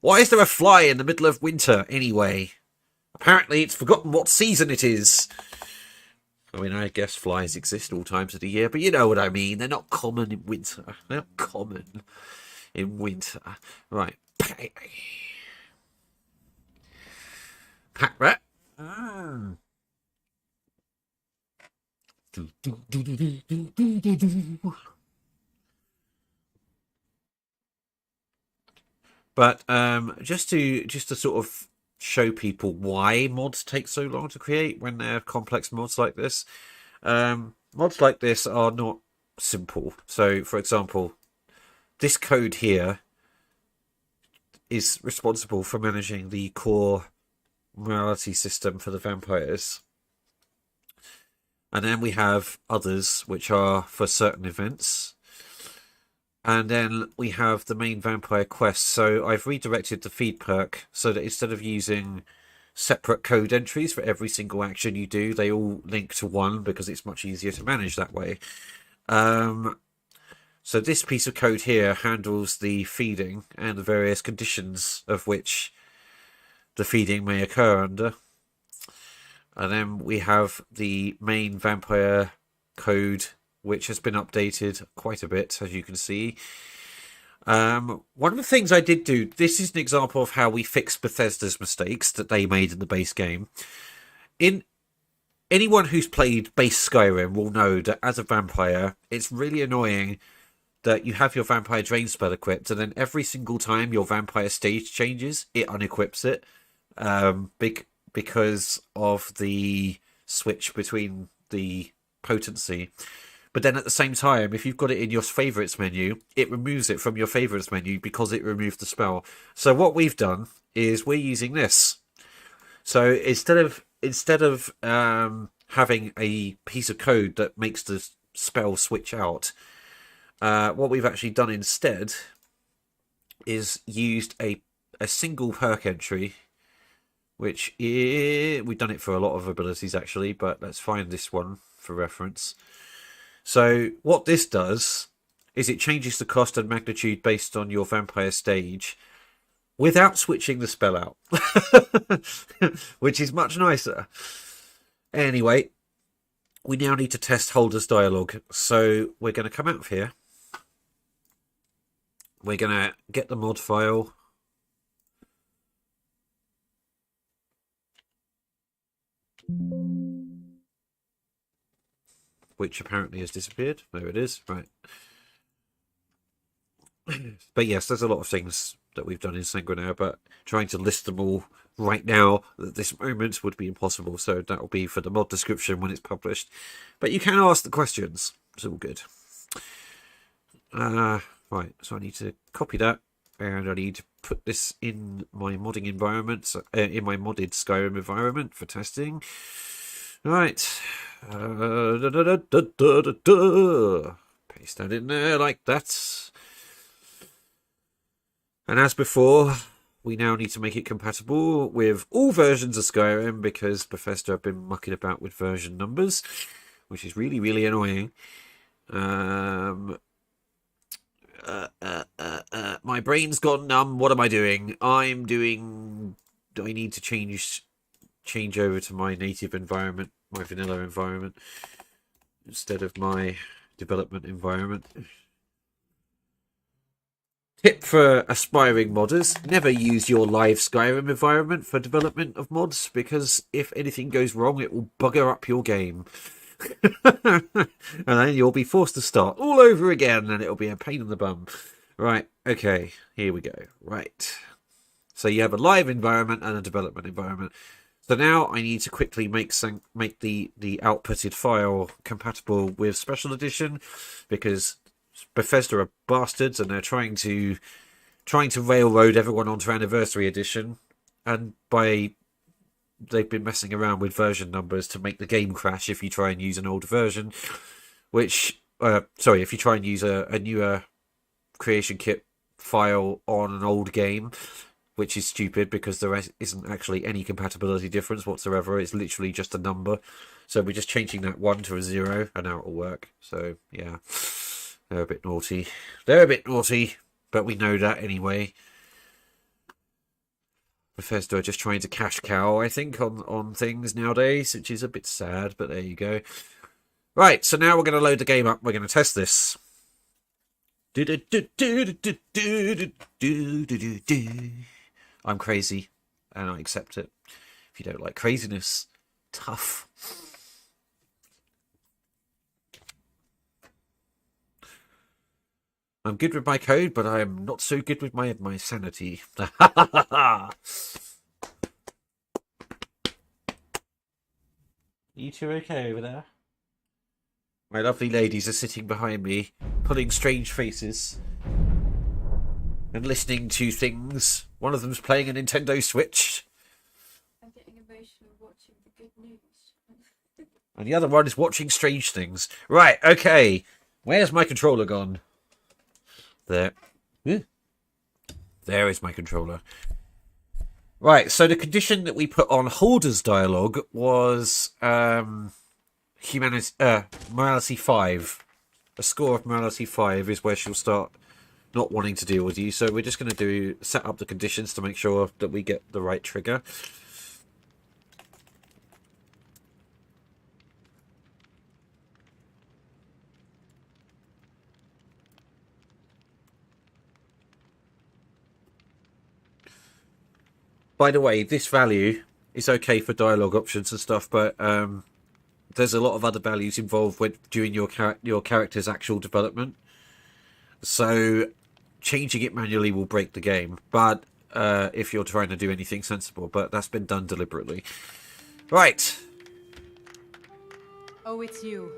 Why is there a fly in the middle of winter anyway? Apparently it's forgotten what season it is. I mean, I guess flies exist all times of the year, but you know what I mean. They're not common in winter. They're not common in winter. Right. Pack rat. But just to sort of show people why mods take so long to create when they're complex mods like this. Mods like this are not simple. So, for example, this code here is responsible for managing the core morality system for the vampires. And then we have others, which are for certain events. And then we have the main vampire quest. So I've redirected the feed perk so that instead of using separate code entries for every single action you do, they all link to one because it's much easier to manage that way. So this piece of code here handles the feeding and the various conditions of which the feeding may occur under. And then we have the main vampire code, which has been updated quite a bit, as you can see. One of the things I did do, this is an example of how we fixed Bethesda's mistakes that they made in the base game. In anyone who's played base Skyrim will know that as a vampire, it's really annoying that you have your vampire drain spell equipped, and then every single time your vampire stage changes, it unequips it, because of the switch between the potency. But then at the same time, if you've got it in your favorites menu, it removes it from your favorites menu because it removed the spell. So what we've done is we're using this. So instead of having a piece of code that makes the spell switch out, what we've actually done instead is used a single perk entry, which we've done it for a lot of abilities actually, but let's find this one for reference. So what this does is it changes the cost and magnitude based on your vampire stage without switching the spell out, which is much nicer. Anyway, we now need to test Holder's dialogue. So we're going to come out of here. We're going to get the mod file. Which apparently has disappeared. There it is. Right. But yes, there's a lot of things that we've done in Sanguinaire, but trying to list them all right now at this moment would be impossible. So that will be for the mod description when it's published. But you can ask the questions. It's all good. Right, so I need to copy that, and I need to put this in my modding environment, in my modded Skyrim environment for testing. Right. Paste that in there like that. And as before, we now need to make it compatible with all versions of Skyrim, because Bethesda have been mucking about with version numbers, which is really, really annoying. My brain's gone numb. What am I doing? Do I need to change over to my native environment, my vanilla environment, instead of my development environment? Tip for aspiring modders: never use your live Skyrim environment for development of mods, because if anything goes wrong, it will bugger up your game. And then you'll be forced to start all over again, and it'll be a pain in the bum. Right, okay, here we go. Right. So you have a live environment and a development environment. So now I need to quickly make the outputted file compatible with Special Edition, because Bethesda are bastards and they're trying to railroad everyone onto Anniversary Edition, and they've been messing around with version numbers to make the game crash if you try and use an older version, if you try and use a newer creation kit file on an old game, which is stupid because there isn't actually any compatibility difference whatsoever. It's literally just a number. So we're just changing that 1 to a 0, and now it'll work. So yeah, they're a bit naughty. But we know that anyway. Bethesda are just trying to cash cow, I think, on things nowadays, which is a bit sad, but there you go. Right, so now we're going to load the game up. We're going to test this. I'm crazy, and I accept it. If you don't like craziness, tough. I'm good with my code, but I'm not so good with my sanity. You two okay over there? My lovely ladies are sitting behind me, pulling strange faces and listening to things. One of them's playing a Nintendo Switch. I'm getting emotional watching the good news. And the other one is watching strange things. Right, okay. Where's my controller gone? There. There is my controller. Right, so the condition that we put on Holder's dialogue was morality 5. A score of morality 5 is where she'll start not wanting to deal with you. So we're just going to set up the conditions to make sure that we get the right trigger. By the way, this value is okay for dialogue options and stuff, but there's a lot of other values involved during your character's actual development. So changing it manually will break the game. But if you're trying to do anything sensible, but that's been done deliberately. Right. Oh, it's you.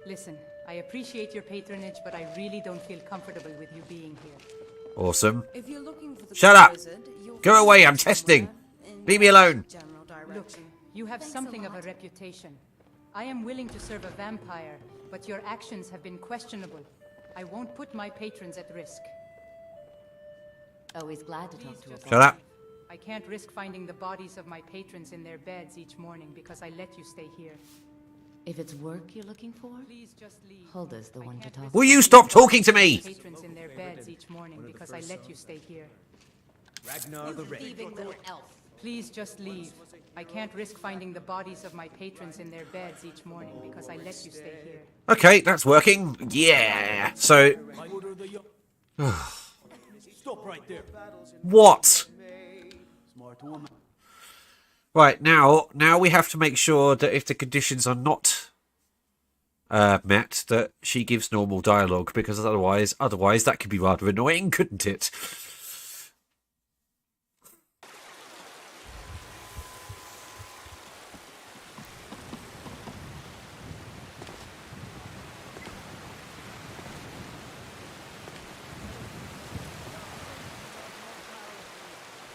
Listen, I appreciate your patronage, but I really don't feel comfortable with you being here. Awesome. If you're looking for the Shut up! wizard, you'll Go find away, him I'm testing! somewhere in Leave me alone! general Look, direction. you have Thanks something a of a lot. reputation. I am willing to serve a vampire, but your actions have been questionable. I won't put my patrons at risk. Always glad to talk Please to a just Shut up. leave. I can't risk finding the bodies of my patrons in their beds each morning because I let you stay here. If it's work you're looking for, Please just leave. Hulda's the I one to can't talk risk Will you finding stop the talking to bodies of me? my patrons in their beds each morning because I let you stay here. Ragnar the Red. thieving little elf. Please just leave. I can't risk finding the bodies of my patrons in their beds each morning because I let you stay here. Okay, that's working. Yeah. So, I order the young... Stop right there. what? Smart woman. Right, now we have to make sure that if the conditions are not met, that she gives normal dialogue, because otherwise that could be rather annoying, couldn't it?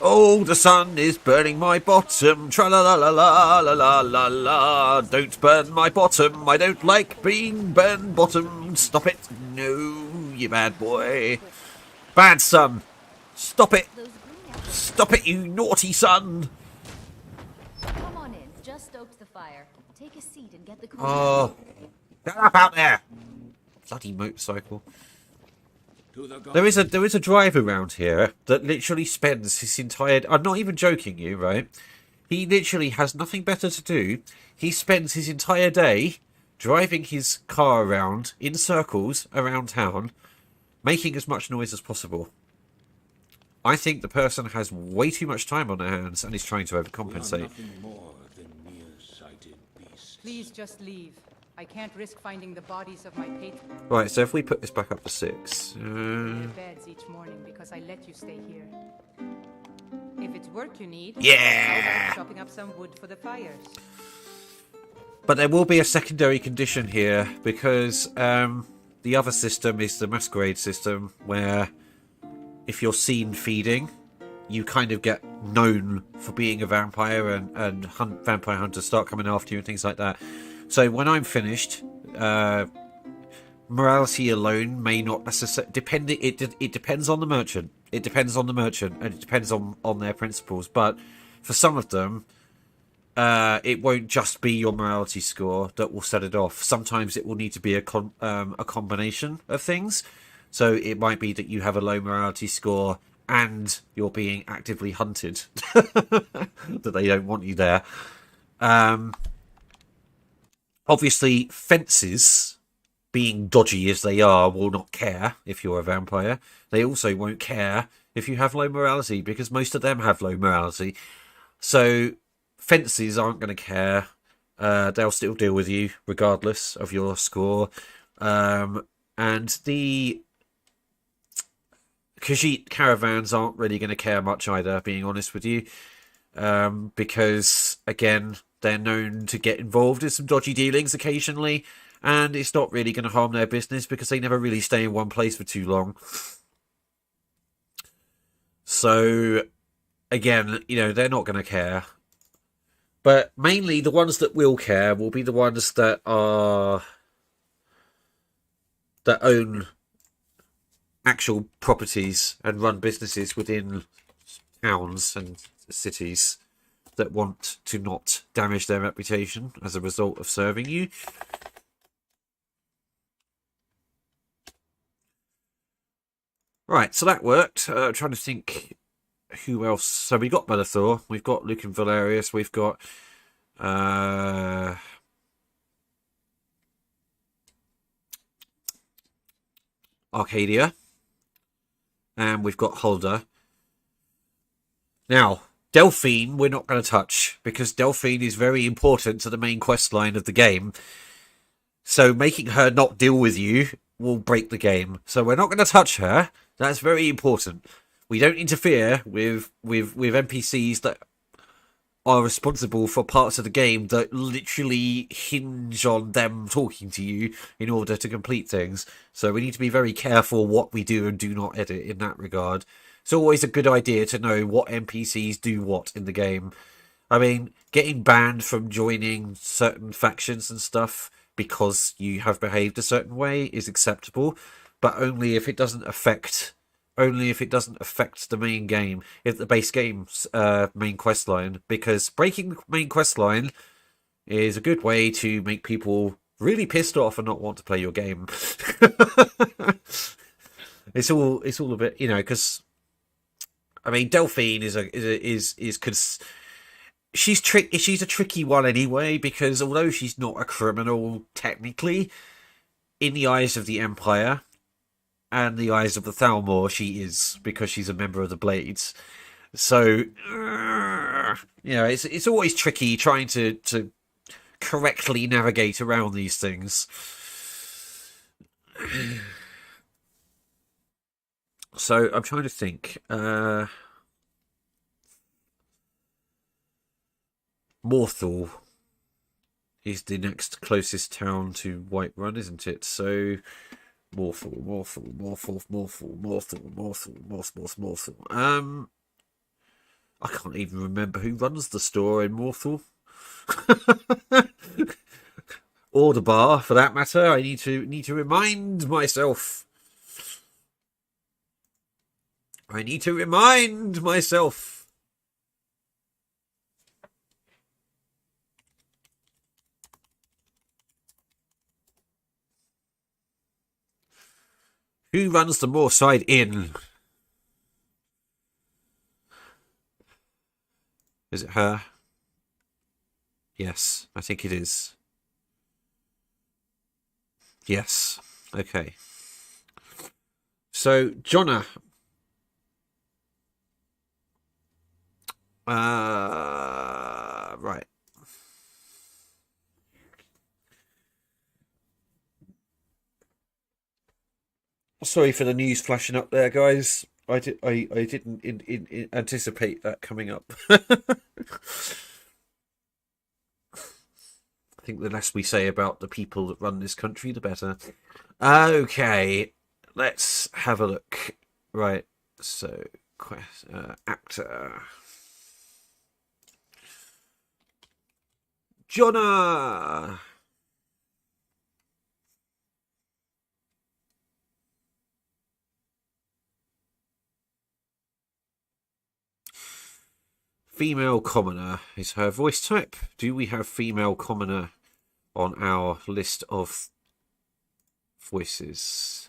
Oh, the sun is burning my bottom. Tra la la la la la la la la. Don't burn my bottom. I don't like being burned bottom. Stop it. No, you bad boy. Bad son. Stop it. Stop it, you naughty son. Come on in. Just stoked the fire. Take a seat and get the cool. Oh, get up out there. Bloody motorcycle. To the There is a driver around here that literally spends his entire... I'm not even joking you, right? He literally has nothing better to do. He spends his entire day driving his car around in circles around town, making as much noise as possible. I think the person has way too much time on their hands and is trying to We are overcompensate. nothing more than near-sighted beasts. Please just leave. I can't risk finding the bodies of my patrons Right, so if we put this back up to 6... in their beds each morning because I let you stay here. If it's work you need, Yeah! how about chopping up some wood for the fires? But there will be a secondary condition here, because the other system is the masquerade system, where if you're seen feeding, you kind of get known for being a vampire, and vampire hunters start coming after you and things like that. So when I'm finished, morality alone may not necessarily... It depends on the merchant. It depends on the merchant, and it depends on their principles. But for some of them, it won't just be your morality score that will set it off. Sometimes it will need to be a combination of things. So it might be that you have a low morality score and you're being actively hunted. That they don't want you there. Obviously, fences, being dodgy as they are, will not care if you're a vampire. They also won't care if you have low morality, because most of them have low morality. So fences aren't going to care. They'll still deal with you regardless of your score. And the Khajiit caravans aren't really going to care much either, being honest with you. Because, again, they're known to get involved in some dodgy dealings occasionally, and it's not really going to harm their business because they never really stay in one place for too long. So, again, they're not going to care. But mainly the ones that will care will be the ones that own actual properties and run businesses within towns and cities that want to not damage their reputation as a result of serving you. Right, so that worked. Trying to think who else. So we got Bellathor, we've got Luke and Valerius, we've got Arcadia, and we've got Hulda. Now, Delphine, we're not going to touch because Delphine is very important to the main quest line of the game. So making her not deal with you will break the game. So we're not going to touch her. That's very important. We don't interfere with NPCs that are responsible for parts of the game that literally hinge on them talking to you in order to complete things. So we need to be very careful what we do and do not edit in that regard. It's always a good idea to know what NPCs do what in the game. I mean, getting banned from joining certain factions and stuff because you have behaved a certain way is acceptable, but only if it doesn't affect the main game, if the base game's main quest line, because breaking the main quest line is a good way to make people really pissed off and not want to play your game. It's all a bit, because I mean, Delphine is because she's a tricky one anyway, because although she's not a criminal technically, in the eyes of the Empire and the eyes of the Thalmor, she is, because she's a member of the Blades. So, it's always tricky trying to correctly navigate around these things. So I'm trying to think. Morthal is the next closest town to Whiterun, isn't it? So Morthal. I can't even remember who runs the store in Morthal. Or the bar, for that matter. I need to remind myself. Who runs the Moorside Inn? Is it her? Yes, I think it is. Yes. Okay. So, Jonna. Right. Sorry for the news flashing up there, guys. I didn't anticipate that coming up. I think the less we say about the people that run this country, the better. Okay, let's have a look. Right, so actor Jonna. Female commoner is her voice type. Do we have female commoner on our list of voices?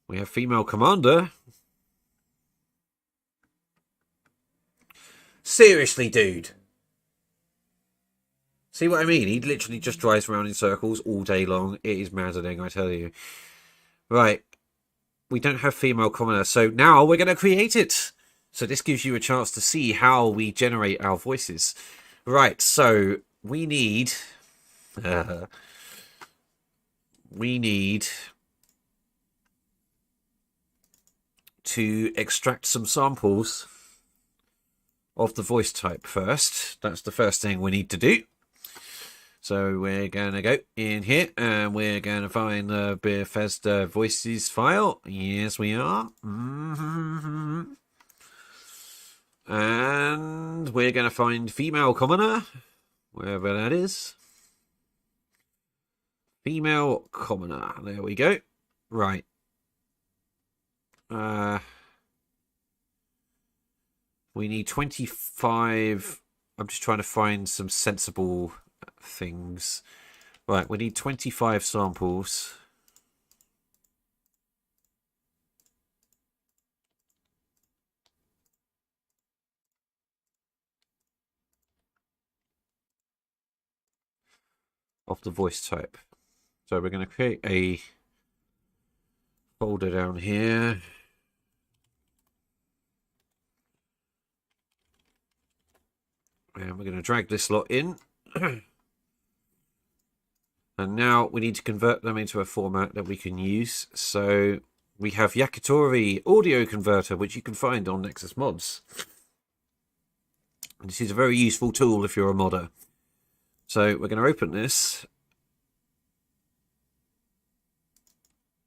We have female commander. Seriously, dude. See what I mean? He literally just drives around in circles all day long. It is maddening, I tell you. Right. We don't have female commoner, so now we're going to create it. So this gives you a chance to see how we generate our voices. Right, so we need to extract some samples of the voice type first. That's the first thing we need to do. So we're going to go in here and we're going to find the Bethesda voices file. Yes, we are. And we're going to find female commoner, wherever that is. Female commoner. There we go. Right. We need 25. I'm just trying to find some sensible things. Right, we need 25 samples. Of the voice type. So we're going to create a folder down here. And we're going to drag this lot in. And now we need to convert them into a format that we can use. So we have Yakitori Audio Converter, which you can find on Nexus Mods. And this is a very useful tool if you're a modder. So we're going to open this.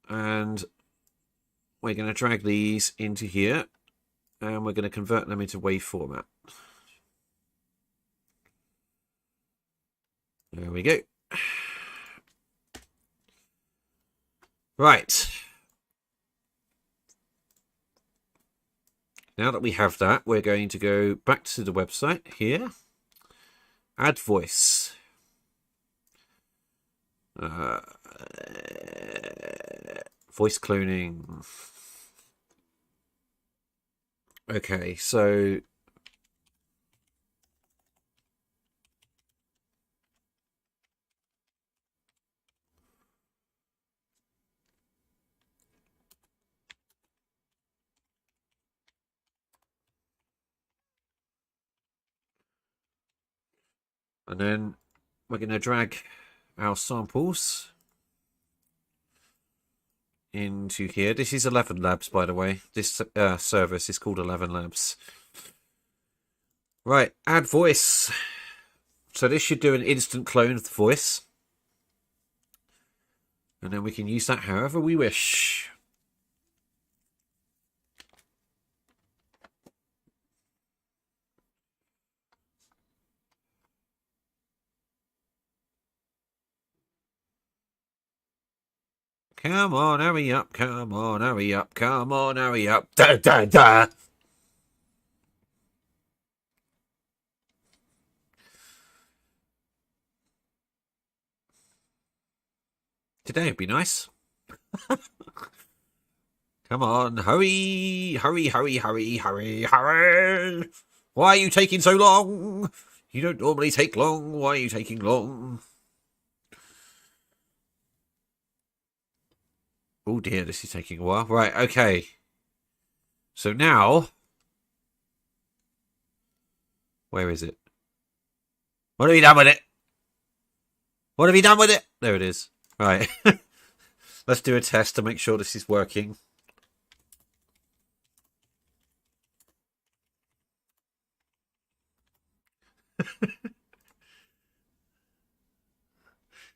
And we're going to drag these into here. And we're going to convert them into WAV format. There we go. Right. Now that we have that, we're going to go back to the website here. Add voice. Voice cloning. Okay, so and then we're going to drag our samples into here. This is 11 Labs, by the way. This service is called 11 Labs. Right, add voice. So this should do an instant clone of the voice. And then we can use that however we wish. Come on, hurry up, come on, hurry up, come on, hurry up. Da, da, da. Today would be nice. Come on, hurry, hurry, hurry, hurry, hurry, hurry. Why are you taking so long? You don't normally take long. Why are you taking long? Oh dear, this is taking a while. Right, okay. So now... Where is it? What have you done with it? What have you done with it? There it is. Right. Let's do a test to make sure this is working.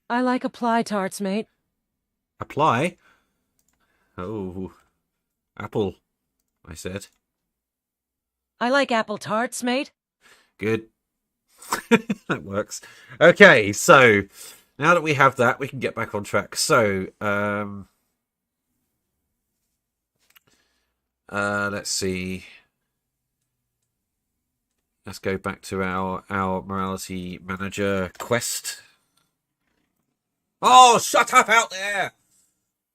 I like apply tarts, mate. Apply? Oh. Apple, I said. I like apple tarts, mate. Good. That works. Okay, so now that we have that, we can get back on track. So, let's see. Let's go back to our morality manager quest. Oh, shut up out there!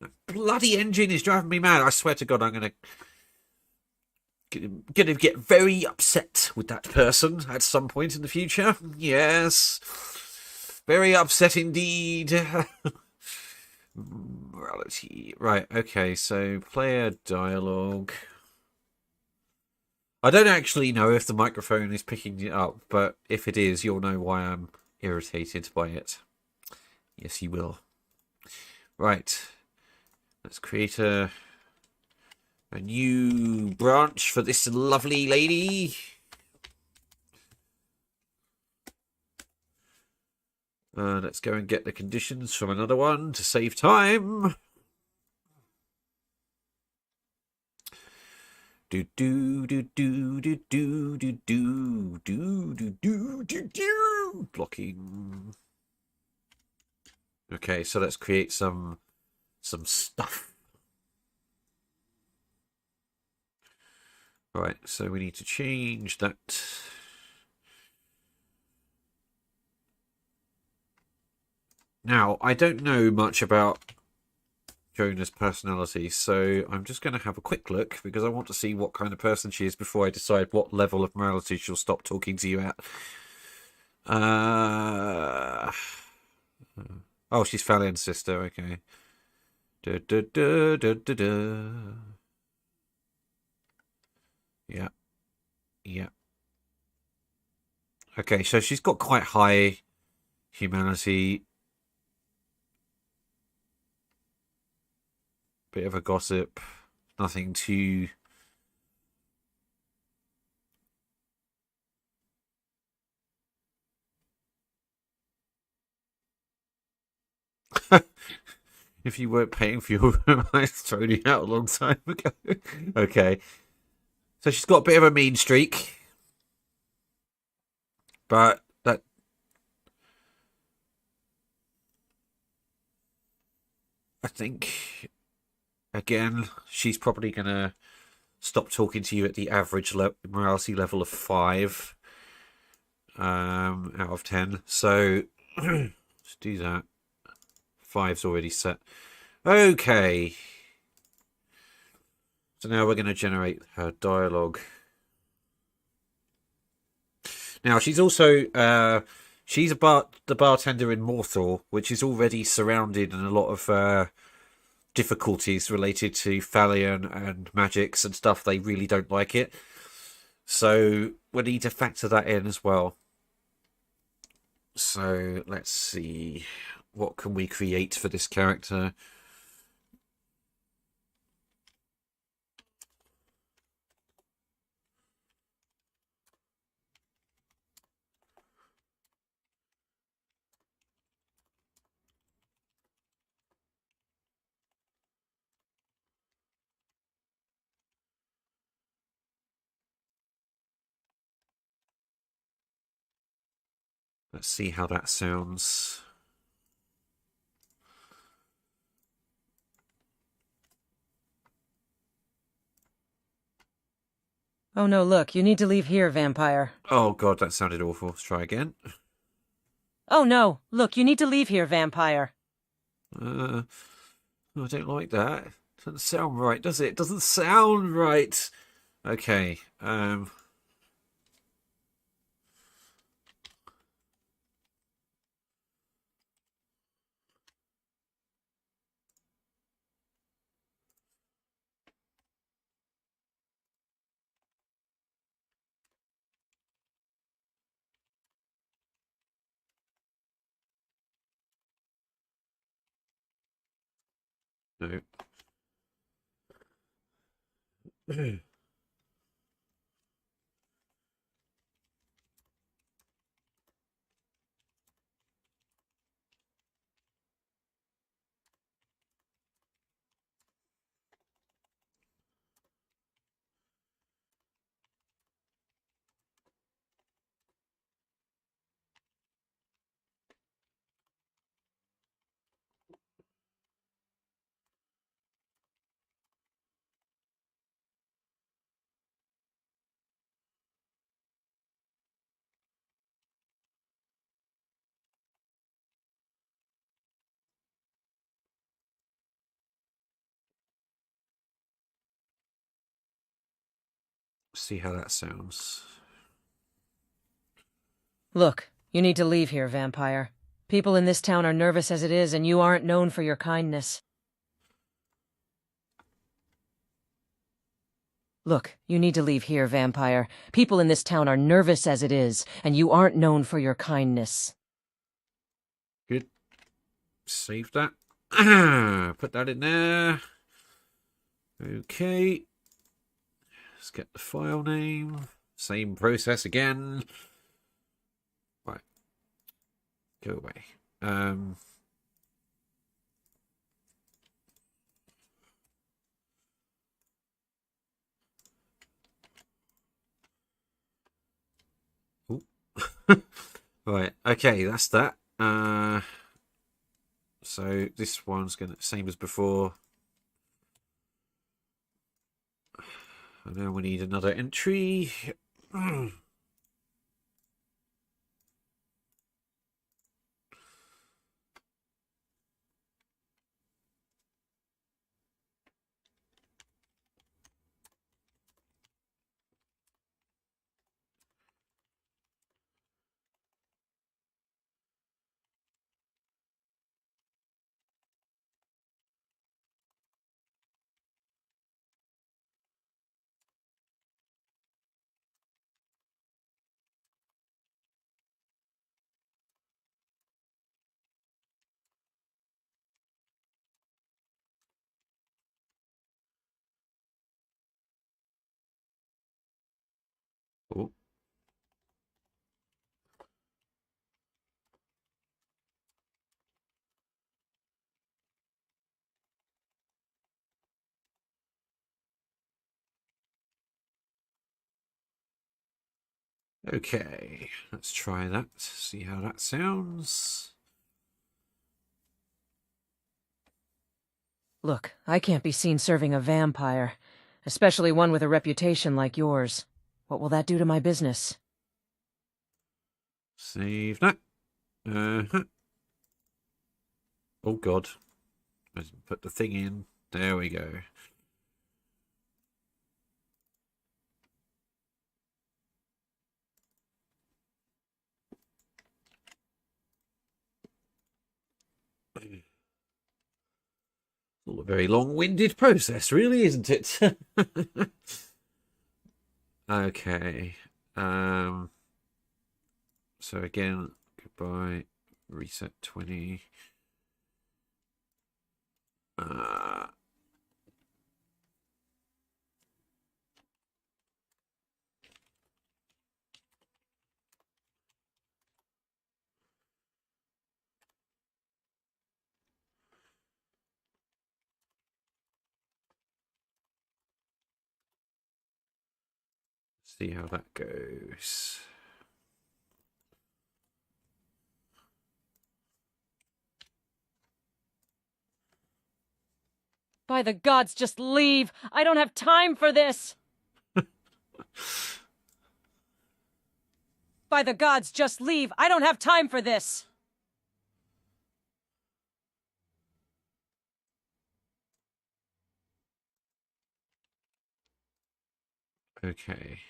That bloody engine is driving me mad. I swear to God, I'm gonna get very upset with that person at some point in the future. Yes. Very upset indeed. Morality. Right, okay, so player dialogue. I don't actually know if the microphone is picking it up, but if it is, you'll know why I'm irritated by it. Yes, you will. Right. Let's create a new branch for this lovely lady. Let's go and get the conditions from another one to save time. Do do do do do do do do do do do do do. Blocking. Okay, so let's create some stuff. Right, so we need to change that. Now, I don't know much about Jonah's personality, so I'm just going to have a quick look because I want to see what kind of person she is before I decide what level of morality she'll stop talking to you at. Oh, she's Fallion's sister, okay. Da, da, da, da, da, da. Yeah. Yeah. Okay, so she's got quite high humanity. Bit of a gossip. Nothing too... If you weren't paying for your room, I'd thrown you out a long time ago. Okay. So she's got a bit of a mean streak. But that... I think... Again, she's probably going to stop talking to you at the average morality level of 5 out of 10. So, let's do that. 5's already set. Okay. So now we're going to generate her dialogue. Now, she's also... she's the bartender in Morthor, which is already surrounded in a lot of... difficulties related to Thalion and magics and stuff. They really don't like it. So we need to factor that in as well. So let's see. What can we create for this character? Let's see how that sounds. Oh no, look, you need to leave here, vampire. Oh god, that sounded awful. Let's try again. Oh no, look, you need to leave here, vampire. I don't like that. Doesn't sound right, does it? Doesn't sound right. Okay. No. See how that sounds. Look, you need to leave here, vampire. People in this town are nervous as it is, and you aren't known for your kindness. Look, you need to leave here, vampire. People in this town are nervous as it is, and you aren't known for your kindness. Good. Save that. Put that in there. Okay. Let's get the file name. Same process again. Right. Go away. Right. Okay, that's that. So this one's gonna same as before. And now we need another entry. Oh. Okay, let's try that, see how that sounds. Look, I can't be seen serving a vampire, especially one with a reputation like yours. What will that do to my business? Save that. Oh god. Let's put the thing in. There we go. All a very long-winded process, really, isn't it? Okay. So again, goodbye. Reset 20. See how that goes. By the gods, just leave! I don't have time for this! By the gods, just leave! I don't have time for this! Okay.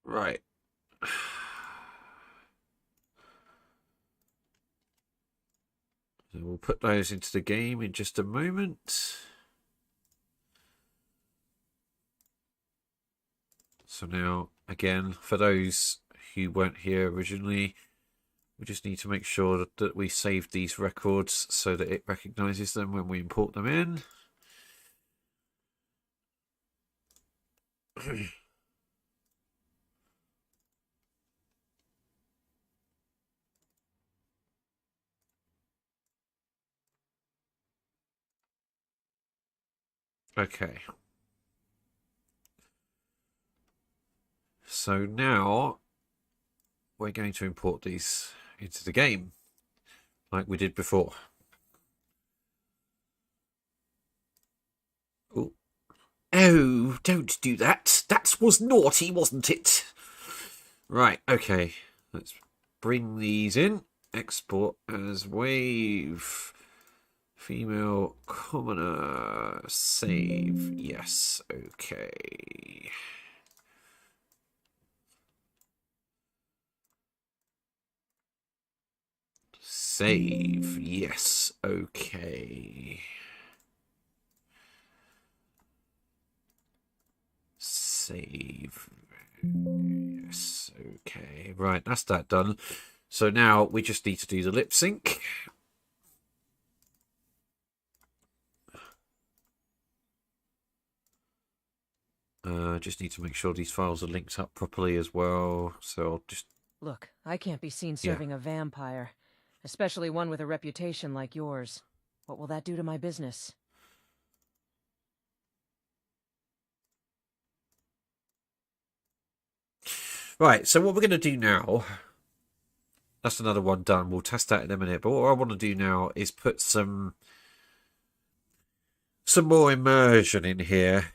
Right. So we'll put those into the game in just a moment. So now, again, for those who weren't here originally, we just need to make sure that we save these records so that it recognizes them when we import them in. Okay. So now we're going to import these into the game like we did before. Ooh. Oh, don't do that. That was naughty, wasn't it? Right, okay. Let's bring these in. Export as wave. Female commoner. Save. Yes, okay. Save. Yes, okay. Save. Yes, okay. Right, that's that done. So now we just need to do the lip sync. Just need to make sure these files are linked up properly as well. So I'll just... Look, I can't be seen serving a vampire, especially one with a reputation like yours. What will that do to my business? Right, so what we're going to do now... That's another one done. We'll test that in a minute. But what I want to do now is put some more immersion in here.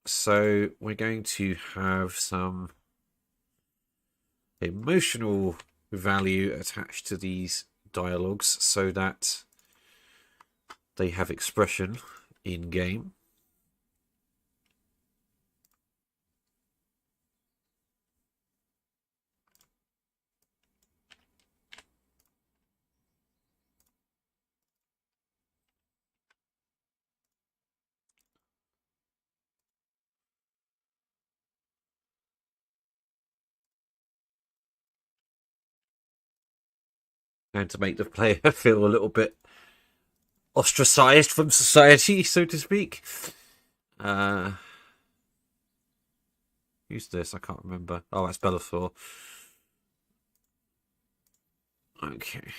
So we're going to have some emotional value attached to these dialogues so that they have expression in game. and to make the player feel a little bit ostracized from society, so to speak. Who's this? I can't remember. Oh, that's Bellathor. Okay.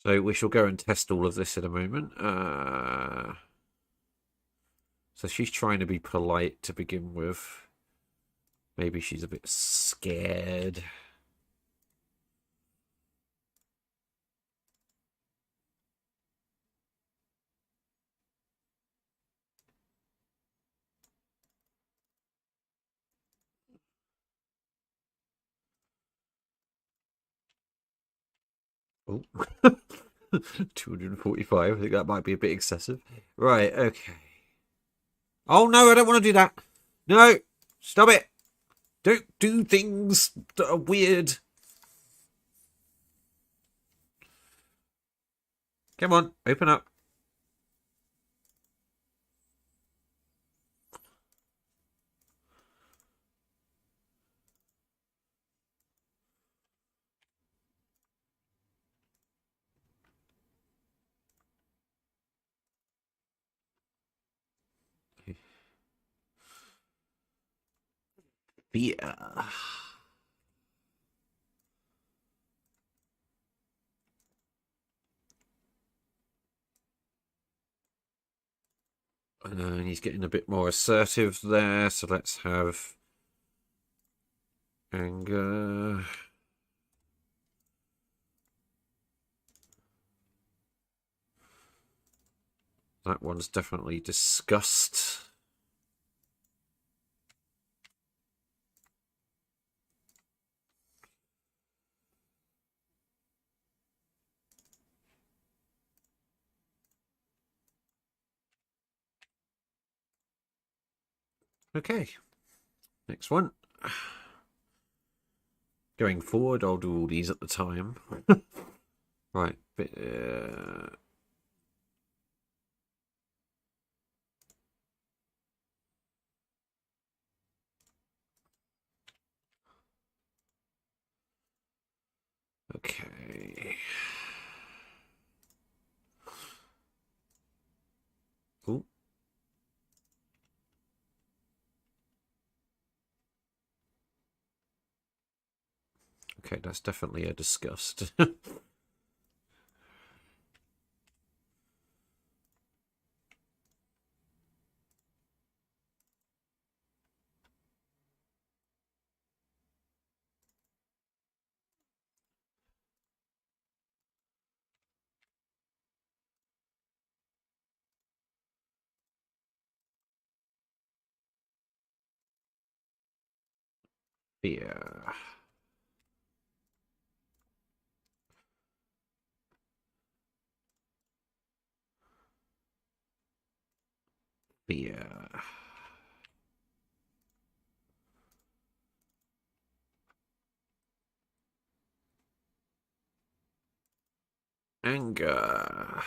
So we shall go and test all of this in a moment. So she's trying to be polite to begin with. Maybe she's a bit scared. Oh. 245. I think that might be a bit excessive. Right, okay. Oh no, I don't want to do that. No, stop it. Don't do things that are weird. Come on, open up. Yeah. And he's getting a bit more assertive there, so let's have anger. That one's definitely disgust. Okay, next one. Going forward, I'll do all these at the time. Right. Okay. Ooh. Okay, that's definitely a disgust. Fear. Fear. Anger.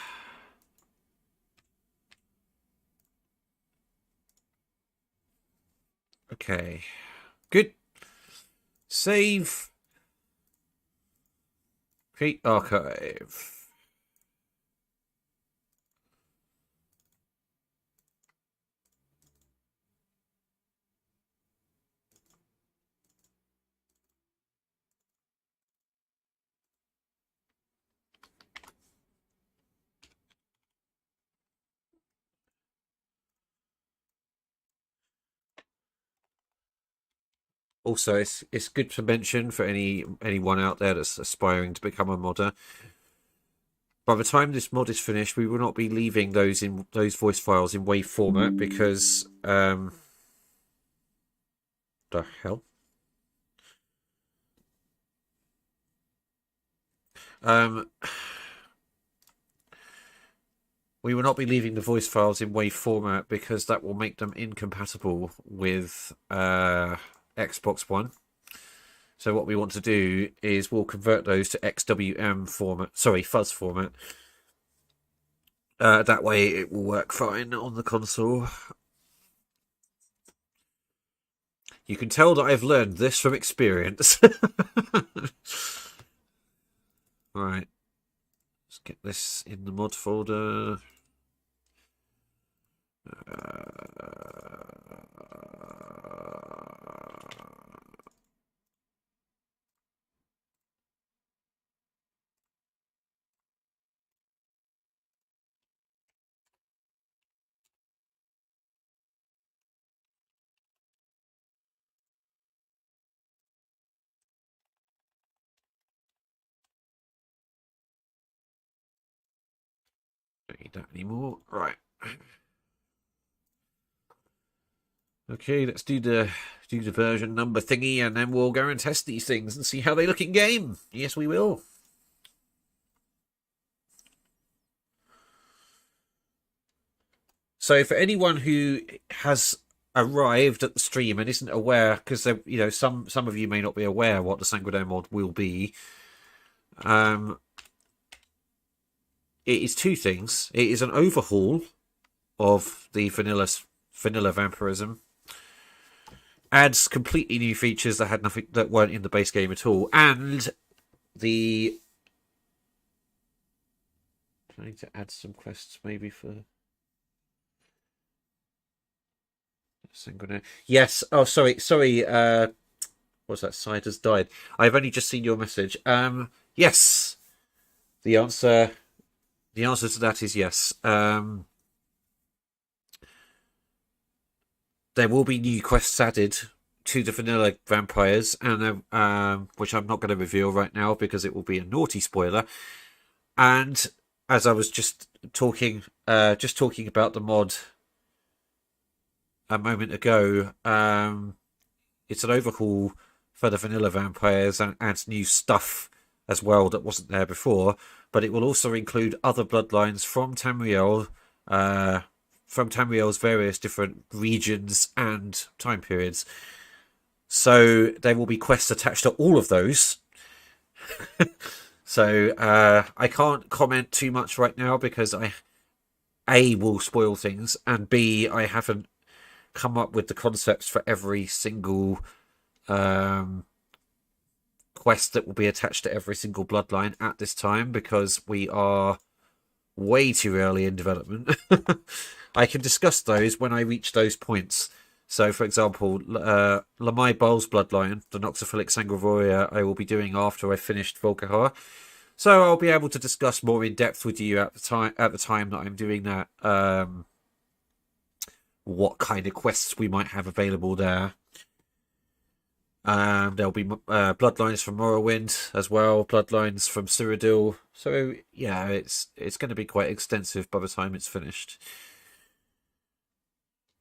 Okay. Good. Save. Create archive. also, it's good to mention for anyone out there that's aspiring to become a modder. By the time this mod is finished, we will not be leaving those voice files in WAV format because the hell. We will not be leaving the voice files in WAV format because that will make them incompatible with Xbox One. So what we want to do is we'll convert those to XWM format, sorry, fuzz format. That way it will work fine on the console. You can tell that I've learned this from experience. Right. Let's get this in the mod folder. Don't need that anymore. Right. Okay, let's do the version number thingy, and then we'll go and test these things and see how they look in game. Yes, we will. So, for anyone who has arrived at the stream and isn't aware, because some of you may not be aware what the Sanguinaire mod will be. It is two things. It is an overhaul of the vanilla vampirism. Adds completely new features that weren't in the base game at all, and I need to add some quests maybe for Sanguinaire. Yes. Oh, sorry. What's that? Side has died. I've only just seen your message. Yes. The answer to that is yes. There will be new quests added to the vanilla vampires, and which I'm not going to reveal right now because it will be a naughty spoiler. And as I was just talking about the mod a moment ago, it's an overhaul for the vanilla vampires and adds new stuff as well that wasn't there before. But it will also include other bloodlines from Tamriel, from Tamriel's various different regions and time periods. So there will be quests attached to all of those. So I can't comment too much right now because A, will spoil things, and B, I haven't come up with the concepts for every single quest that will be attached to every single bloodline at this time because we are way too early in development. I can discuss those when I reach those points. So, for example, Lamai Bowl's bloodline, the Noxophilic Sanguivora, I will be doing after I finished Volkihar. So I'll be able to discuss more in depth with you at the time that I'm doing that. What kind of quests we might have available there. There'll be bloodlines from Morrowind as well, bloodlines from Cyrodiil. So yeah, it's going to be quite extensive by the time it's finished.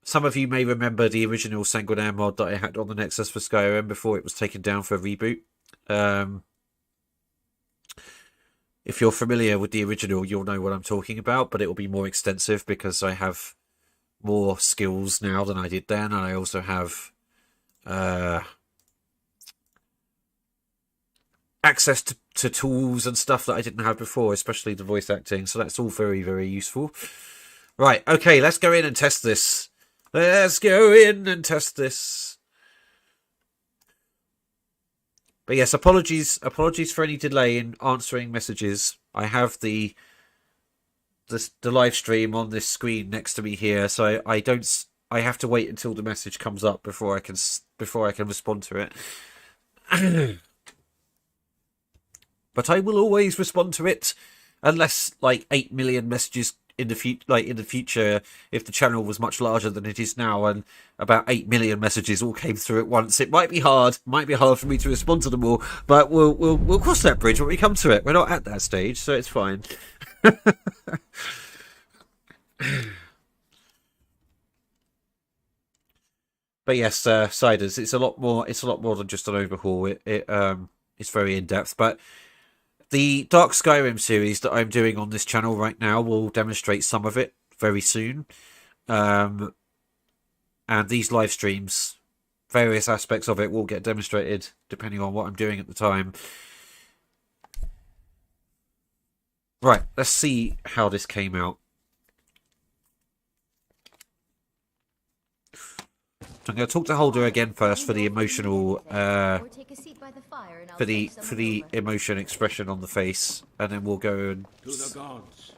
Some of you may remember the original Sanguinaire mod that I had on the Nexus for Skyrim before it was taken down for a reboot. If you're familiar with the original, you'll know what I'm talking about, but it will be more extensive because I have more skills now than I did then, and I also have access to tools and stuff that I didn't have before, especially the voice acting, so that's all very, very useful. Right, okay, let's go in and test this. Let's go in and test this. But yes, apologies for any delay in answering messages. I have the live stream on this screen next to me here, so I have to wait until the message comes up before I can respond to it. But I will always respond to it unless like 8 million messages in the future, if the channel was much larger than it is now, and about 8 million messages all came through at once, it might be hard. Might be hard for me to respond to them all, but we'll cross that bridge when we come to it. We're not at that stage, so it's fine. But yes, Siders, it's a lot more than just an overhaul. It's very in depth, but the Dark Skyrim series that I'm doing on this channel right now will demonstrate some of it very soon. And these live streams, various aspects of it will get demonstrated depending on what I'm doing at the time. Right, let's see how this came out. I'm going to talk to Holder again first for the emotional, for the emotion expression on the face, and then we'll go and. To the gods,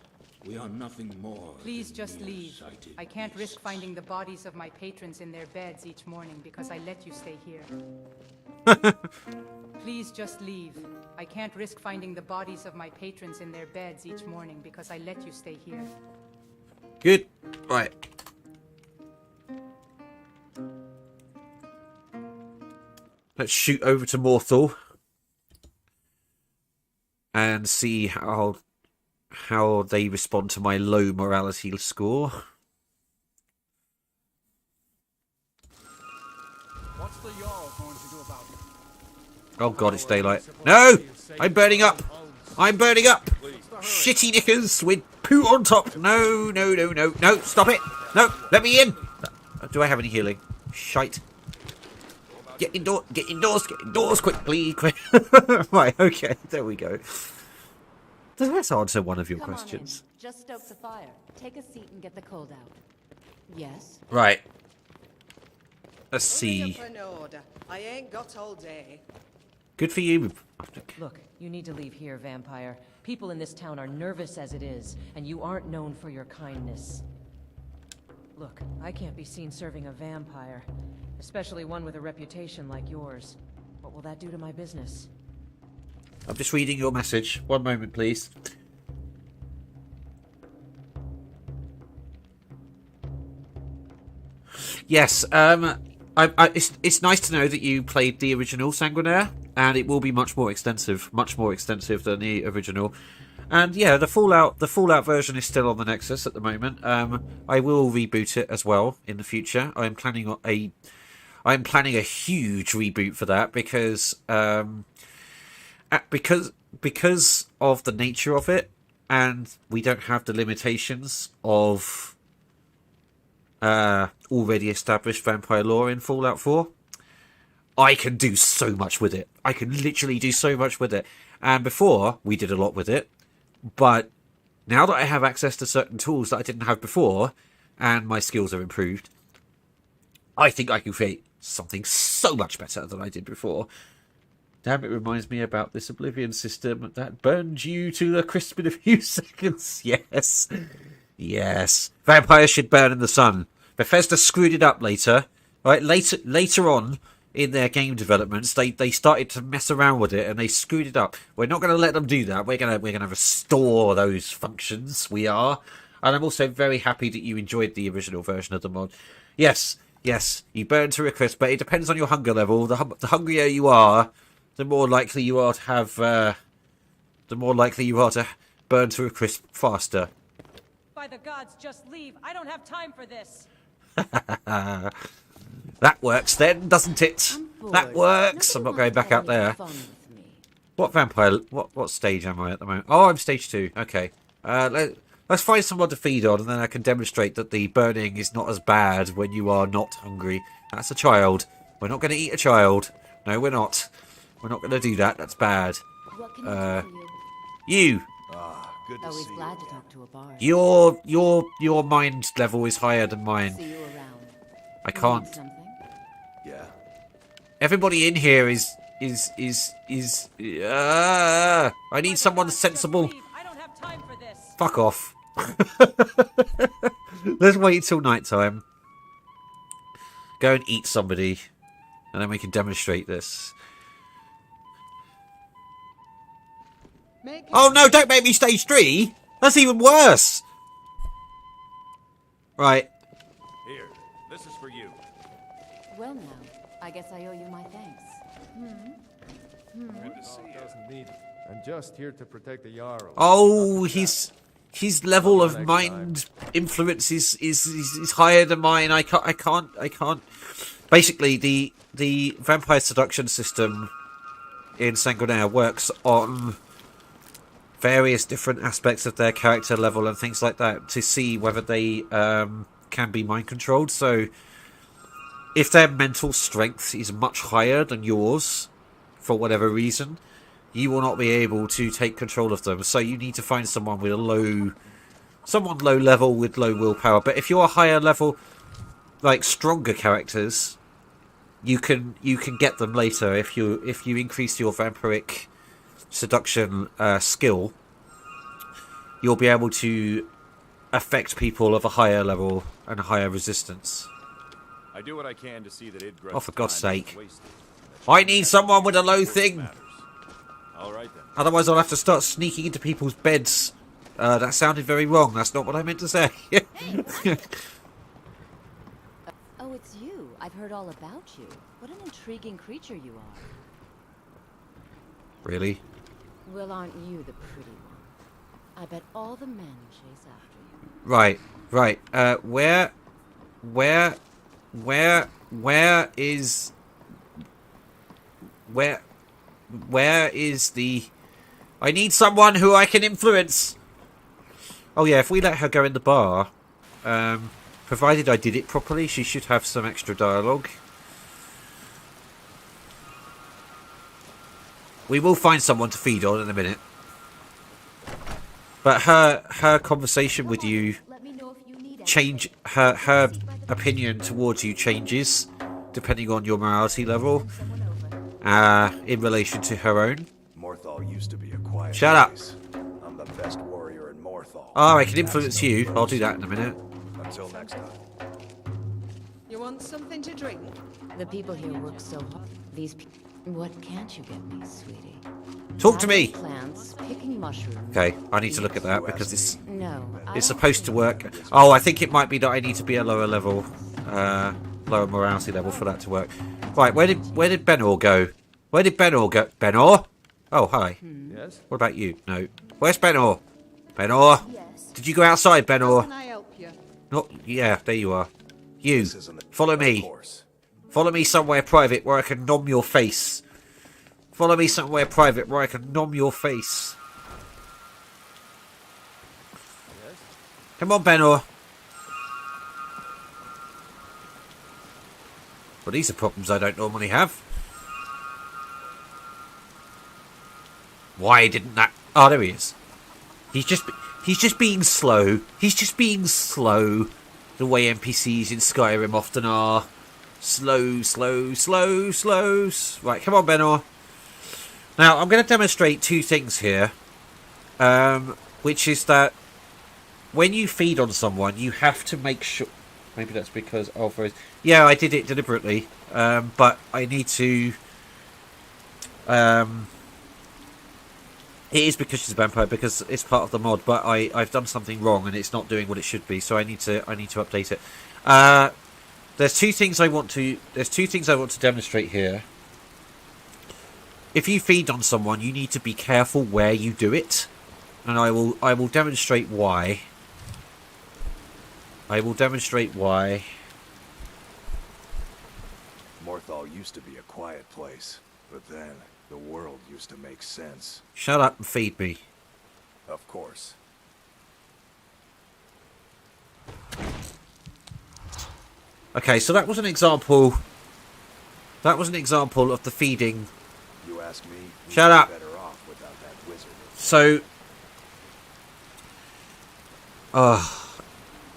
we are nothing more. Please just leave. I can't risk finding the bodies of my patrons in their beds each morning because I let you stay here. Please just leave. I can't risk finding the bodies of my patrons in their beds each morning because I let you stay here. Good. Right. Let's shoot over to Morthal and see how they respond to my low morality score. What's the Jarl going to do about it? Oh god, it's daylight. No! I'm burning up! I'm burning up! Shitty knickers with poo on top! No, no, no, no, no, stop it! No, let me in! Do I have any healing? Shite. Get indoors quickly, quick. Right, okay, there we go. Let's answer one of your questions. Just stoke the fire. Take a seat and get the cold out. Yes? Right. Let's see. I ain't got all day. Good for you. Look, you need to leave here, vampire. People in this town are nervous as it is, and you aren't known for your kindness. Look, I can't be seen serving a vampire. Especially one with a reputation like yours. What will that do to my business? I'm just reading your message. One moment, please. Yes, it's nice to know that you played the original Sanguinaire, and it will be much more extensive than the original. And yeah, the Fallout version is still on the Nexus at the moment. I will reboot it as well in the future. I'm planning a huge reboot for that because of the nature of it, and we don't have the limitations of already established vampire lore in Fallout 4. I can do so much with it. I can literally do so much with it. And before, we did a lot with it. But now that I have access to certain tools that I didn't have before, and my skills are improved, I think I can create something so much better than I did before. Damn, it reminds me about this Oblivion system that burned you to a crisp in a few seconds. Yes. Yes. Vampires should burn in the sun. Bethesda screwed it up later. Right? Later on in their game developments, they started to mess around with it and they screwed it up. We're not going to let them do that. We're going to restore those functions. We are. And I'm also very happy that you enjoyed the original version of the mod. Yes, you burn to a crisp, but it depends on your hunger level. The hungrier you are, the more likely you are to have, burn to a crisp faster. By the gods, just leave. I don't have time for this. That works then, doesn't it? That works. I'm not going back out there. What vampire? What stage am I at the moment? Oh, I'm stage 2. Okay. Let's find someone to feed on, and then I can demonstrate that the burning is not as bad when you are not hungry. That's a child. We're not going to eat a child. No, we're not. We're not going to do that. That's bad. What can I do for you? You. Good to Always see glad you. to talk to a bard. Your mind level is higher than mine. See you around. I can't. Need something? Yeah. Everybody in here is. I need someone sensible. I don't have time for this. Fuck off. Let's wait till night time. Go and eat somebody, and then we can demonstrate this. Oh no, don't make me stage 3! That's even worse! Right. Here, this is for you. Well now, I guess I owe you my thanks. Good to see you. Doesn't need it. I'm just here to protect the Jarl. Oh, his level of mind influence is higher than mine. I can't. Basically, the vampire seduction system in Sanguinaire works on various different aspects of their character level and things like that to see whether they can be mind controlled. So, if their mental strength is much higher than yours, for whatever reason, you will not be able to take control of them. So you need to find someone with low level with low willpower. But if you're a higher level, like stronger characters, you can get them later if you increase your vampiric seduction skill. You'll be able to affect people of a higher level and a higher resistance. I do what I can to see that Idgrad's Oh, for God's time isn't sake! wasted. I need someone with a low thing. All right then. Otherwise, I'll have to start sneaking into people's beds. That sounded very wrong. That's not what I meant to say. Oh, it's you. I've heard all about you. What an intriguing creature you are. Really? Well, aren't you the pretty one? I bet all the men chase after you. Right. Where is the... I need someone who I can influence. Oh yeah, if we let her go in the bar, provided I did it properly, she should have some extra dialogue. We will find someone to feed on in a minute. But her conversation with you change, her opinion towards you changes depending on your morality level in relation to her own. Morthal used to be a quiet Shut up. place. I'm the best warrior in Morthal. Oh, I can influence you. I'll do that in a minute. Until next time. You want something to drink? The people here work so hard. These what can't you get me, sweetie? Talk to me. Plants, picking mushrooms. Okay, I need to look at that because No, it's supposed to work. Oh, I think it might be that I need to be a lower level, lower morality level for that to work. Right, where did Benor go? Where did Benor go? Benor? Oh, hi. Yes? What about you? No. Where's Benor? Benor? Did you go outside, Benor? Can I help you? No. Yeah, there you are. You. Follow me. Follow me somewhere private where I can nom your face. Follow me somewhere private where I can nom your face. Yes? Come on, Benor. Well, these are problems I don't normally have. Why didn't that... Oh, there he is. He's just being slow. He's just being slow. The way NPCs in Skyrim often are. Slow. Right, come on, Benor. Now, I'm going to demonstrate two things here. Which is that when you feed on someone, you have to make sure... Maybe that's because... Yeah, I did it deliberately. But I need to... It is because she's a vampire, because it's part of the mod, but I've done something wrong and it's not doing what it should be, so I need to update it. There's two things I want to demonstrate here. If you feed on someone, you need to be careful where you do it, and I will demonstrate why. Morthal used to be a quiet place, but then the world used to make sense. Shut up and feed me. Of course. Okay, so that was an example. That was an example of the feeding. You ask me. Shut up. Better off without that wizard. So,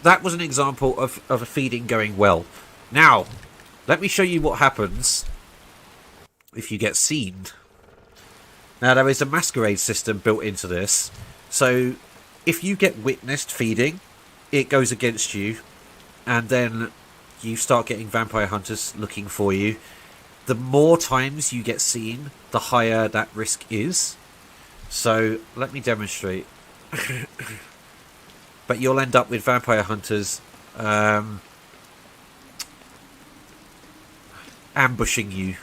that was an example of a feeding going well. Now, let me show you what happens if you get seen. Now, there is a masquerade system built into this. So, if you get witnessed feeding, it goes against you. And then you start getting vampire hunters looking for you. The more times you get seen, the higher that risk is. So, let me demonstrate. But you'll end up with vampire hunters ambushing you.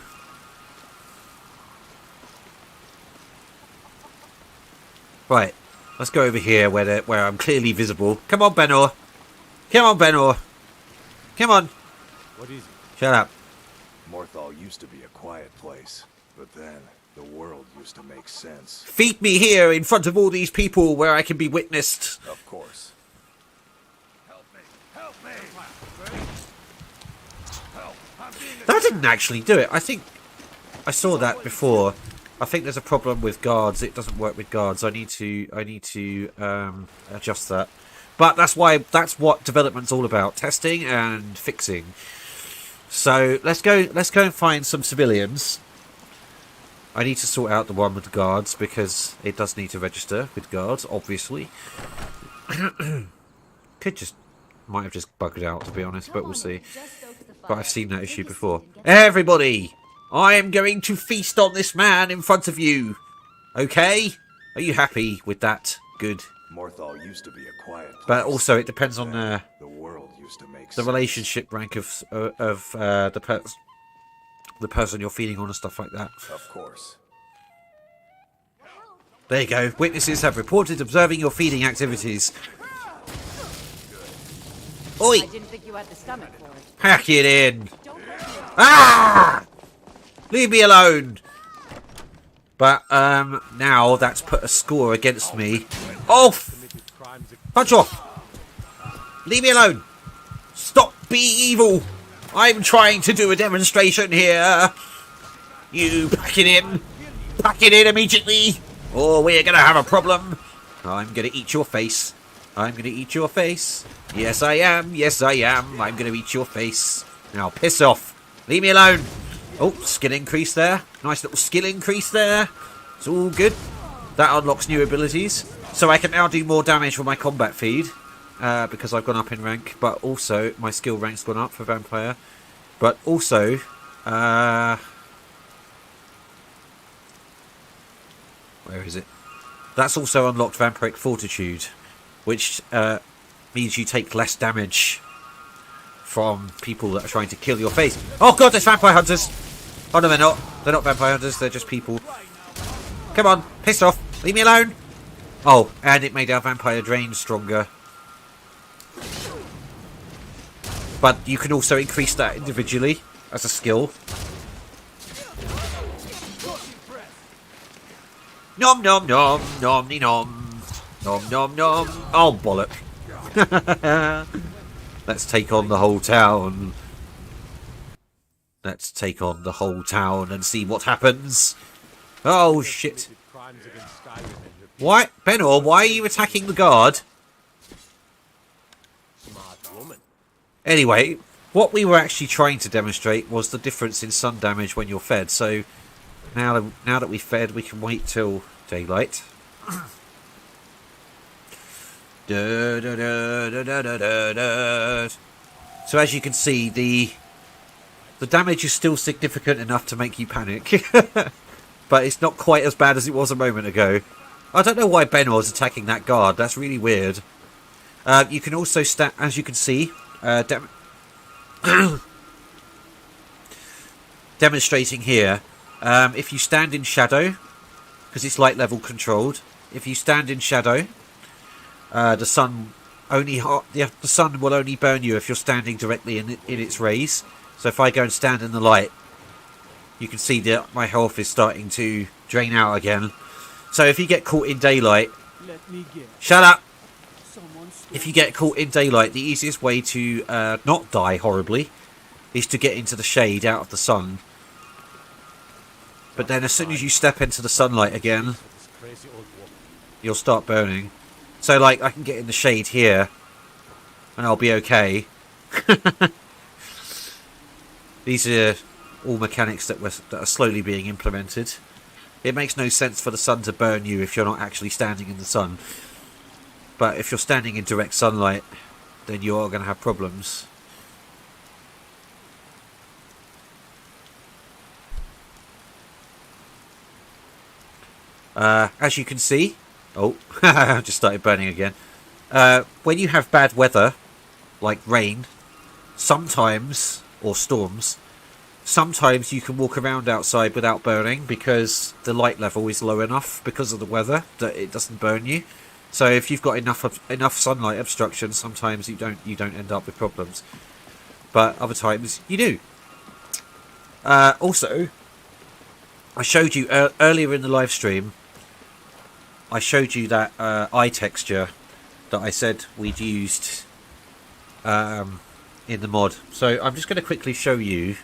Right, let's go over here where I'm clearly visible. Come on, Benor. Come on, Benor. Come on. What is it? Shut up. Morthal used to be a quiet place, but then the world used to make sense. Feed me here in front of all these people where I can be witnessed. Of course. Help me! Help me! Help! That didn't actually do it. I think I saw that before. I think there's a problem with guards. It doesn't work with guards. I need to adjust that. But that's what development's all about: testing and fixing. So let's go and find some civilians. I need to sort out the one with the guards because it does need to register with guards, obviously. Might have just bugged out, to be honest, but we'll see. But I've seen that issue before. Everybody! I am going to feast on this man in front of you. Okay? Are you happy with that? Good. Morthal used to be a quiet place. But also, it depends on the world used to make the relationship rank of the person you're feeding on and stuff like that. Of course. There you go. Witnesses have reported observing your feeding activities. Oi! I didn't think you had the stomach for it. Pack it in. Ah! Leave me alone. But now that's put a score against me. Oh! Punch off! Leave me alone. Stop being evil. I'm trying to do a demonstration here. You pack it in. Pack it in immediately. Or we're going to have a problem. I'm going to eat your face. I'm going to eat your face. Yes, I am. Yes, I am. I'm going to eat your face. Now, piss off. Leave me alone. Oh, skill increase there. Nice little skill increase there. It's all good. That unlocks new abilities. So I can now do more damage with my combat feed. Because I've gone up in rank. But also, my skill rank's gone up for Vampire. But also... where is it? That's also unlocked Vampiric Fortitude. Which means you take less damage from people that are trying to kill your face. Oh god, there's vampire hunters! Oh no, they're not. They're not vampire hunters, they're just people. Come on, piss off. Leave me alone. Oh, and it made our vampire drain stronger. But you can also increase that individually as a skill. Nom nom nom, nom ni nom. Nom nom nom. Oh, bollock. Let's take on the whole town. Let's take on the whole town and see what happens. Oh, shit. Why? Benor, why are you attacking the guard? Anyway, what we were actually trying to demonstrate was the difference in sun damage when you're fed. So, now that we've fed, we can wait till daylight. Da, da, da, da, da, da, da. So as you can see, the damage is still significant enough to make you panic. But it's not quite as bad as it was a moment ago. I don't know why Benor's attacking that guard. That's really weird. You can also, as you can see, demonstrating here, if you stand in shadow, because it's light level controlled, if you stand in shadow, the sun will only burn you if you're standing directly in its rays. So if I go and stand in the light, you can see that my health is starting to drain out again. So if you get caught in daylight, shut up. If you get caught in daylight, the easiest way to not die horribly is to get into the shade out of the sun. But then as soon as you step into the sunlight again, you'll start burning. So like I can get in the shade here and I'll be okay. These are all mechanics that are slowly being implemented. It makes no sense for the sun to burn you if you're not actually standing in the sun. But if you're standing in direct sunlight, then you are going to have problems. As you can see... Oh, I just started burning again. When you have bad weather, like rain, sometimes, or storms, sometimes you can walk around outside without burning because the light level is low enough because of the weather that it doesn't burn you. So if you've got enough sunlight obstruction, sometimes you don't end up with problems, but other times you do. Also, I showed you earlier in the live stream. I showed you that eye texture that I said we'd used in the mod. So I'm just going to quickly show you.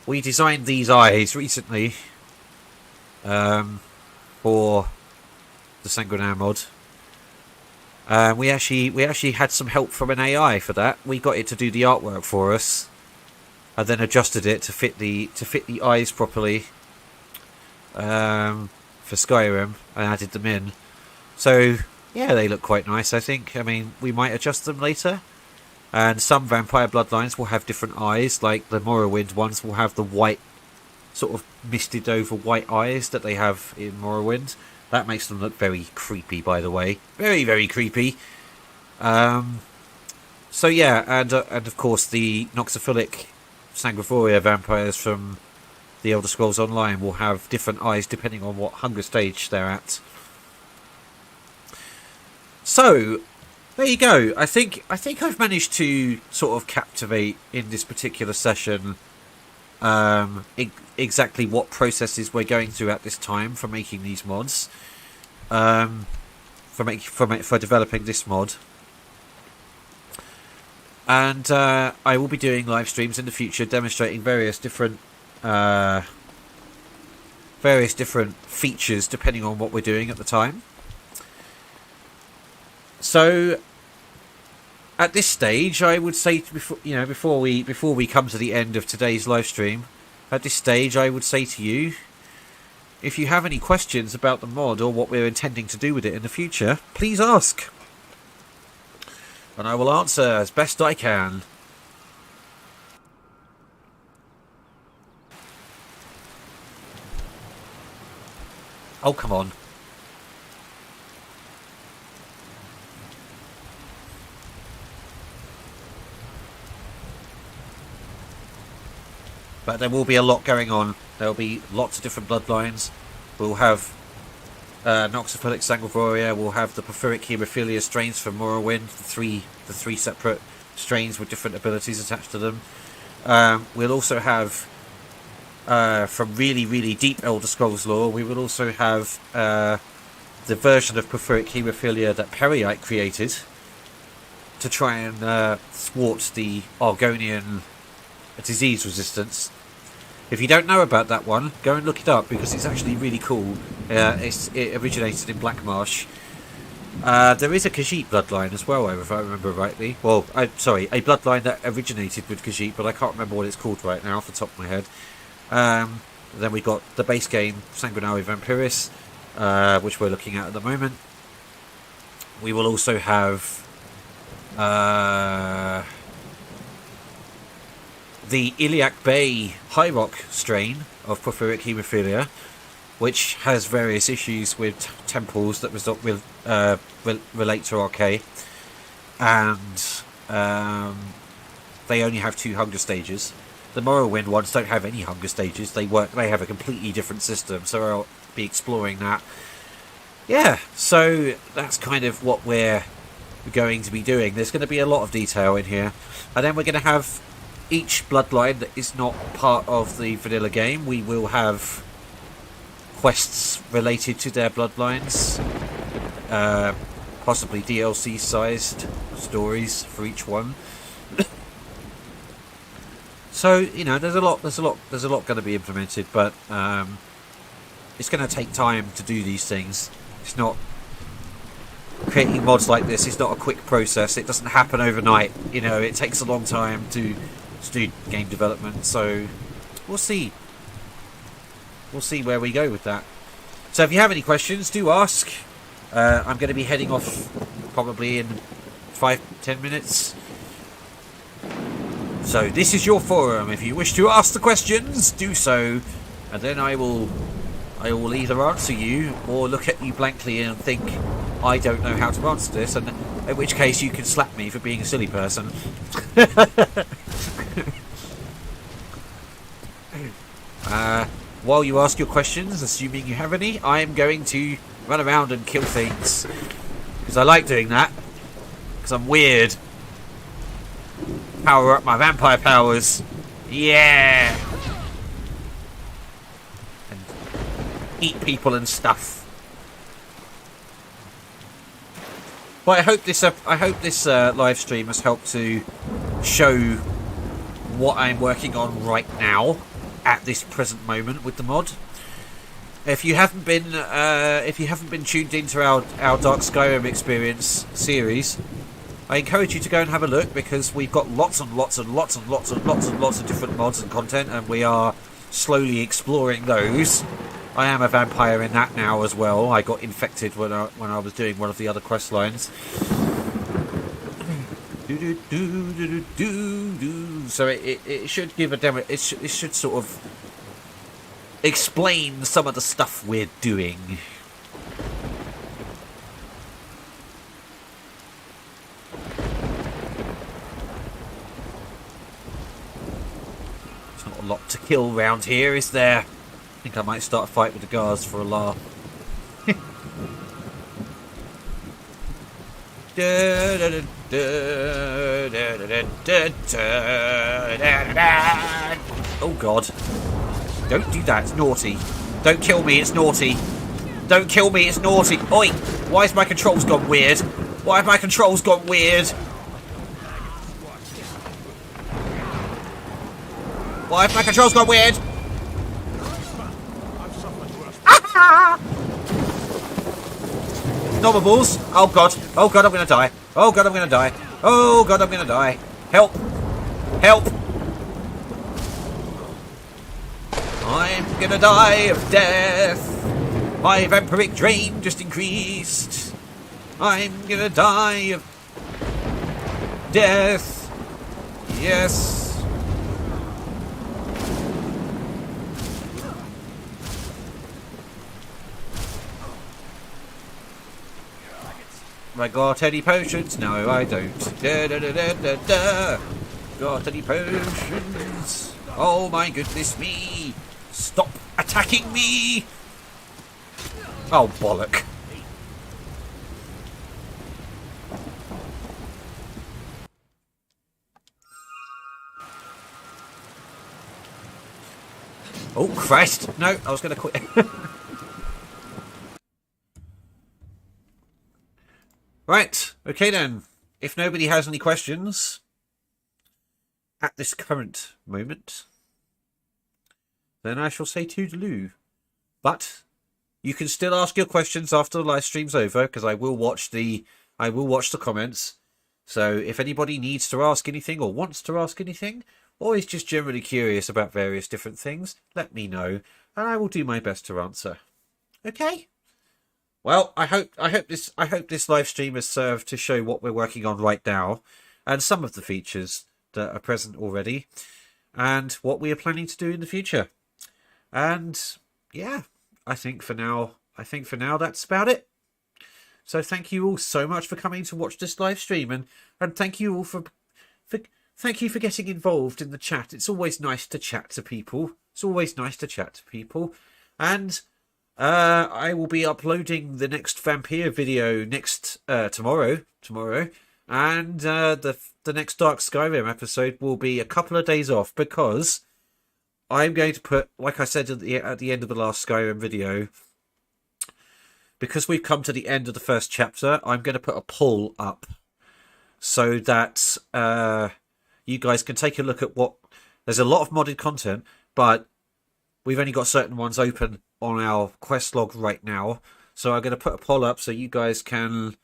We designed these eyes recently for the Sanguinaire mod. We actually had some help from an AI for that. We got it to do the artwork for us, and then adjusted it to fit the eyes properly for Skyrim, and added them in. So yeah, they look quite nice, I think. I mean, we might adjust them later. And some vampire bloodlines will have different eyes, like the Morrowind ones will have the white, sort of misted over white eyes that they have in Morrowind. That makes them look very creepy, by the way. Very, very creepy. So yeah, and of course the Noxophilic Sanguinaire vampires from the Elder Scrolls Online will have different eyes depending on what hunger stage they're at. So there you go. I think I've managed to sort of captivate in this particular session exactly what processes we're going through at this time for making these mods, for developing this mod. And I will be doing live streams in the future demonstrating various different features depending on what we're doing at the time. So at this stage, I would say before we come to the end of today's live stream, at this stage I would say to you, if you have any questions about the mod or what we're intending to do with it in the future, please ask, and I will answer as best I can. Oh, come on. But there will be a lot going on. There will be lots of different bloodlines. We'll have Noxophilic Sanguinaire. We'll have the Porphyric Haemophilia strains from Morrowind. The three separate strains with different abilities attached to them. We'll also have from really, really deep Elder Scrolls lore. We will also have the version of Porphyric Haemophilia that Periite created to try and thwart the Argonian disease resistance. If you don't know about that one, go and look it up because it's actually really cool. It originated in Blackmarsh. There is a Khajiit bloodline as well, if I remember rightly. Well, sorry, a bloodline that originated with Khajiit, but I can't remember what it's called right now off the top of my head. Then we got the base game Sanguinaire Vampiris, which we're looking at the moment. We will also have the Iliac Bay High Rock strain of Porphyric Haemophilia, which has various issues with temples that relate to RK, and they only have 2 hunger stages. The Morrowind ones don't have any hunger stages. They have a completely different system, so I'll be exploring that. Yeah, so that's kind of what we're going to be doing. There's going to be a lot of detail in here, and then we're going to have each bloodline that is not part of the vanilla game. We will have quests related to their bloodlines, possibly DLC-sized stories for each one. So there's a lot going to be implemented, but it's going to take time to do these things. It's not creating mods like this. It's not a quick process. It doesn't happen overnight. It takes a long time to do game development. So we'll see. We'll see where we go with that. So if you have any questions, do ask. I'm going to be heading off probably in 5-10 minutes. So this is your forum. If you wish to ask the questions, do so, and then I will either answer you or look at you blankly and think, I don't know how to answer this, and in which case you can slap me for being a silly person. While you ask your questions, assuming you have any, I am going to run around and kill things. Because I like doing that. Because I'm weird. Power up my vampire powers. Yeah! And eat people and stuff. But I hope this live stream has helped to show what I'm working on right now at this present moment with the mod. If you haven't been tuned into our Dark Skyrim experience series, I encourage you to go and have a look, because we've got lots and lots and lots and lots and lots and lots of different mods and content, and we are slowly exploring those. I am a vampire in that now as well. I got infected when I was doing one of the other quest lines. So it should give a demo. It should sort of explain some of the stuff we're doing. There's not a lot to kill round here, is there? I think I might start a fight with the guards for a laugh. Oh god. Don't do that, it's naughty. Don't kill me, it's naughty. Don't kill me, it's naughty. Oi! Why has my controls gone weird? Why have my controls gone weird? Why have my controls gone weird? Nobables. Oh god. Oh god, I'm gonna die. Oh god, I'm gonna die. Oh god, I'm gonna die. Help. Help. I'm gonna die of death. My vampiric drain just increased. I'm gonna die of death. Yes. I got any potions? No, I don't. Da, da, da, da, da, da. Got any potions? Oh my goodness me! Stop attacking me! Oh, bollock. Oh, Christ! No, I was going to quit. Right, okay then. If nobody has any questions at this current moment, then I shall say toodaloo. But you can still ask your questions after the live stream's over, because I will watch the comments. So if anybody needs to ask anything or wants to ask anything, or is just generally curious about various different things, let me know, and I will do my best to answer. Okay? Well, I hope this live stream has served to show what we're working on right now, and some of the features that are present already, and what we are planning to do in the future. And yeah, I think for now that's about it. So thank you all so much for coming to watch this live stream, and thank you all for getting involved in the chat. It's always nice to chat to people. And I will be uploading the next vampire video tomorrow, and the next Dark Skyrim episode will be a couple of days off, because I'm going to put, like I said at the end of the last Skyrim video, because we've come to the end of the first chapter, I'm going to put a poll up so that you guys can take a look at what... There's a lot of modded content, but we've only got certain ones open on our quest log right now. So I'm going to put a poll up so you guys can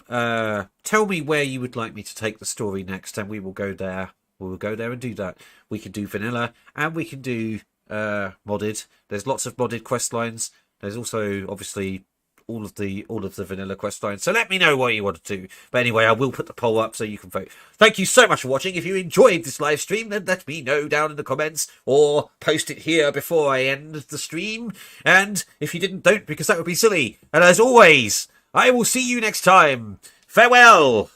tell me where you would like me to take the story next, and we will go there. We will go there and do that. We can do vanilla, and we can do modded. There's lots of modded quest lines. There's also obviously all of the vanilla quest lines. So let me know what you want to do. But anyway, I will put the poll up so you can vote. Thank you so much for watching. If you enjoyed this live stream, then let me know down in the comments, or post it here before I end the stream. And if you didn't, don't, because that would be silly. And as always, I will see you next time. Farewell.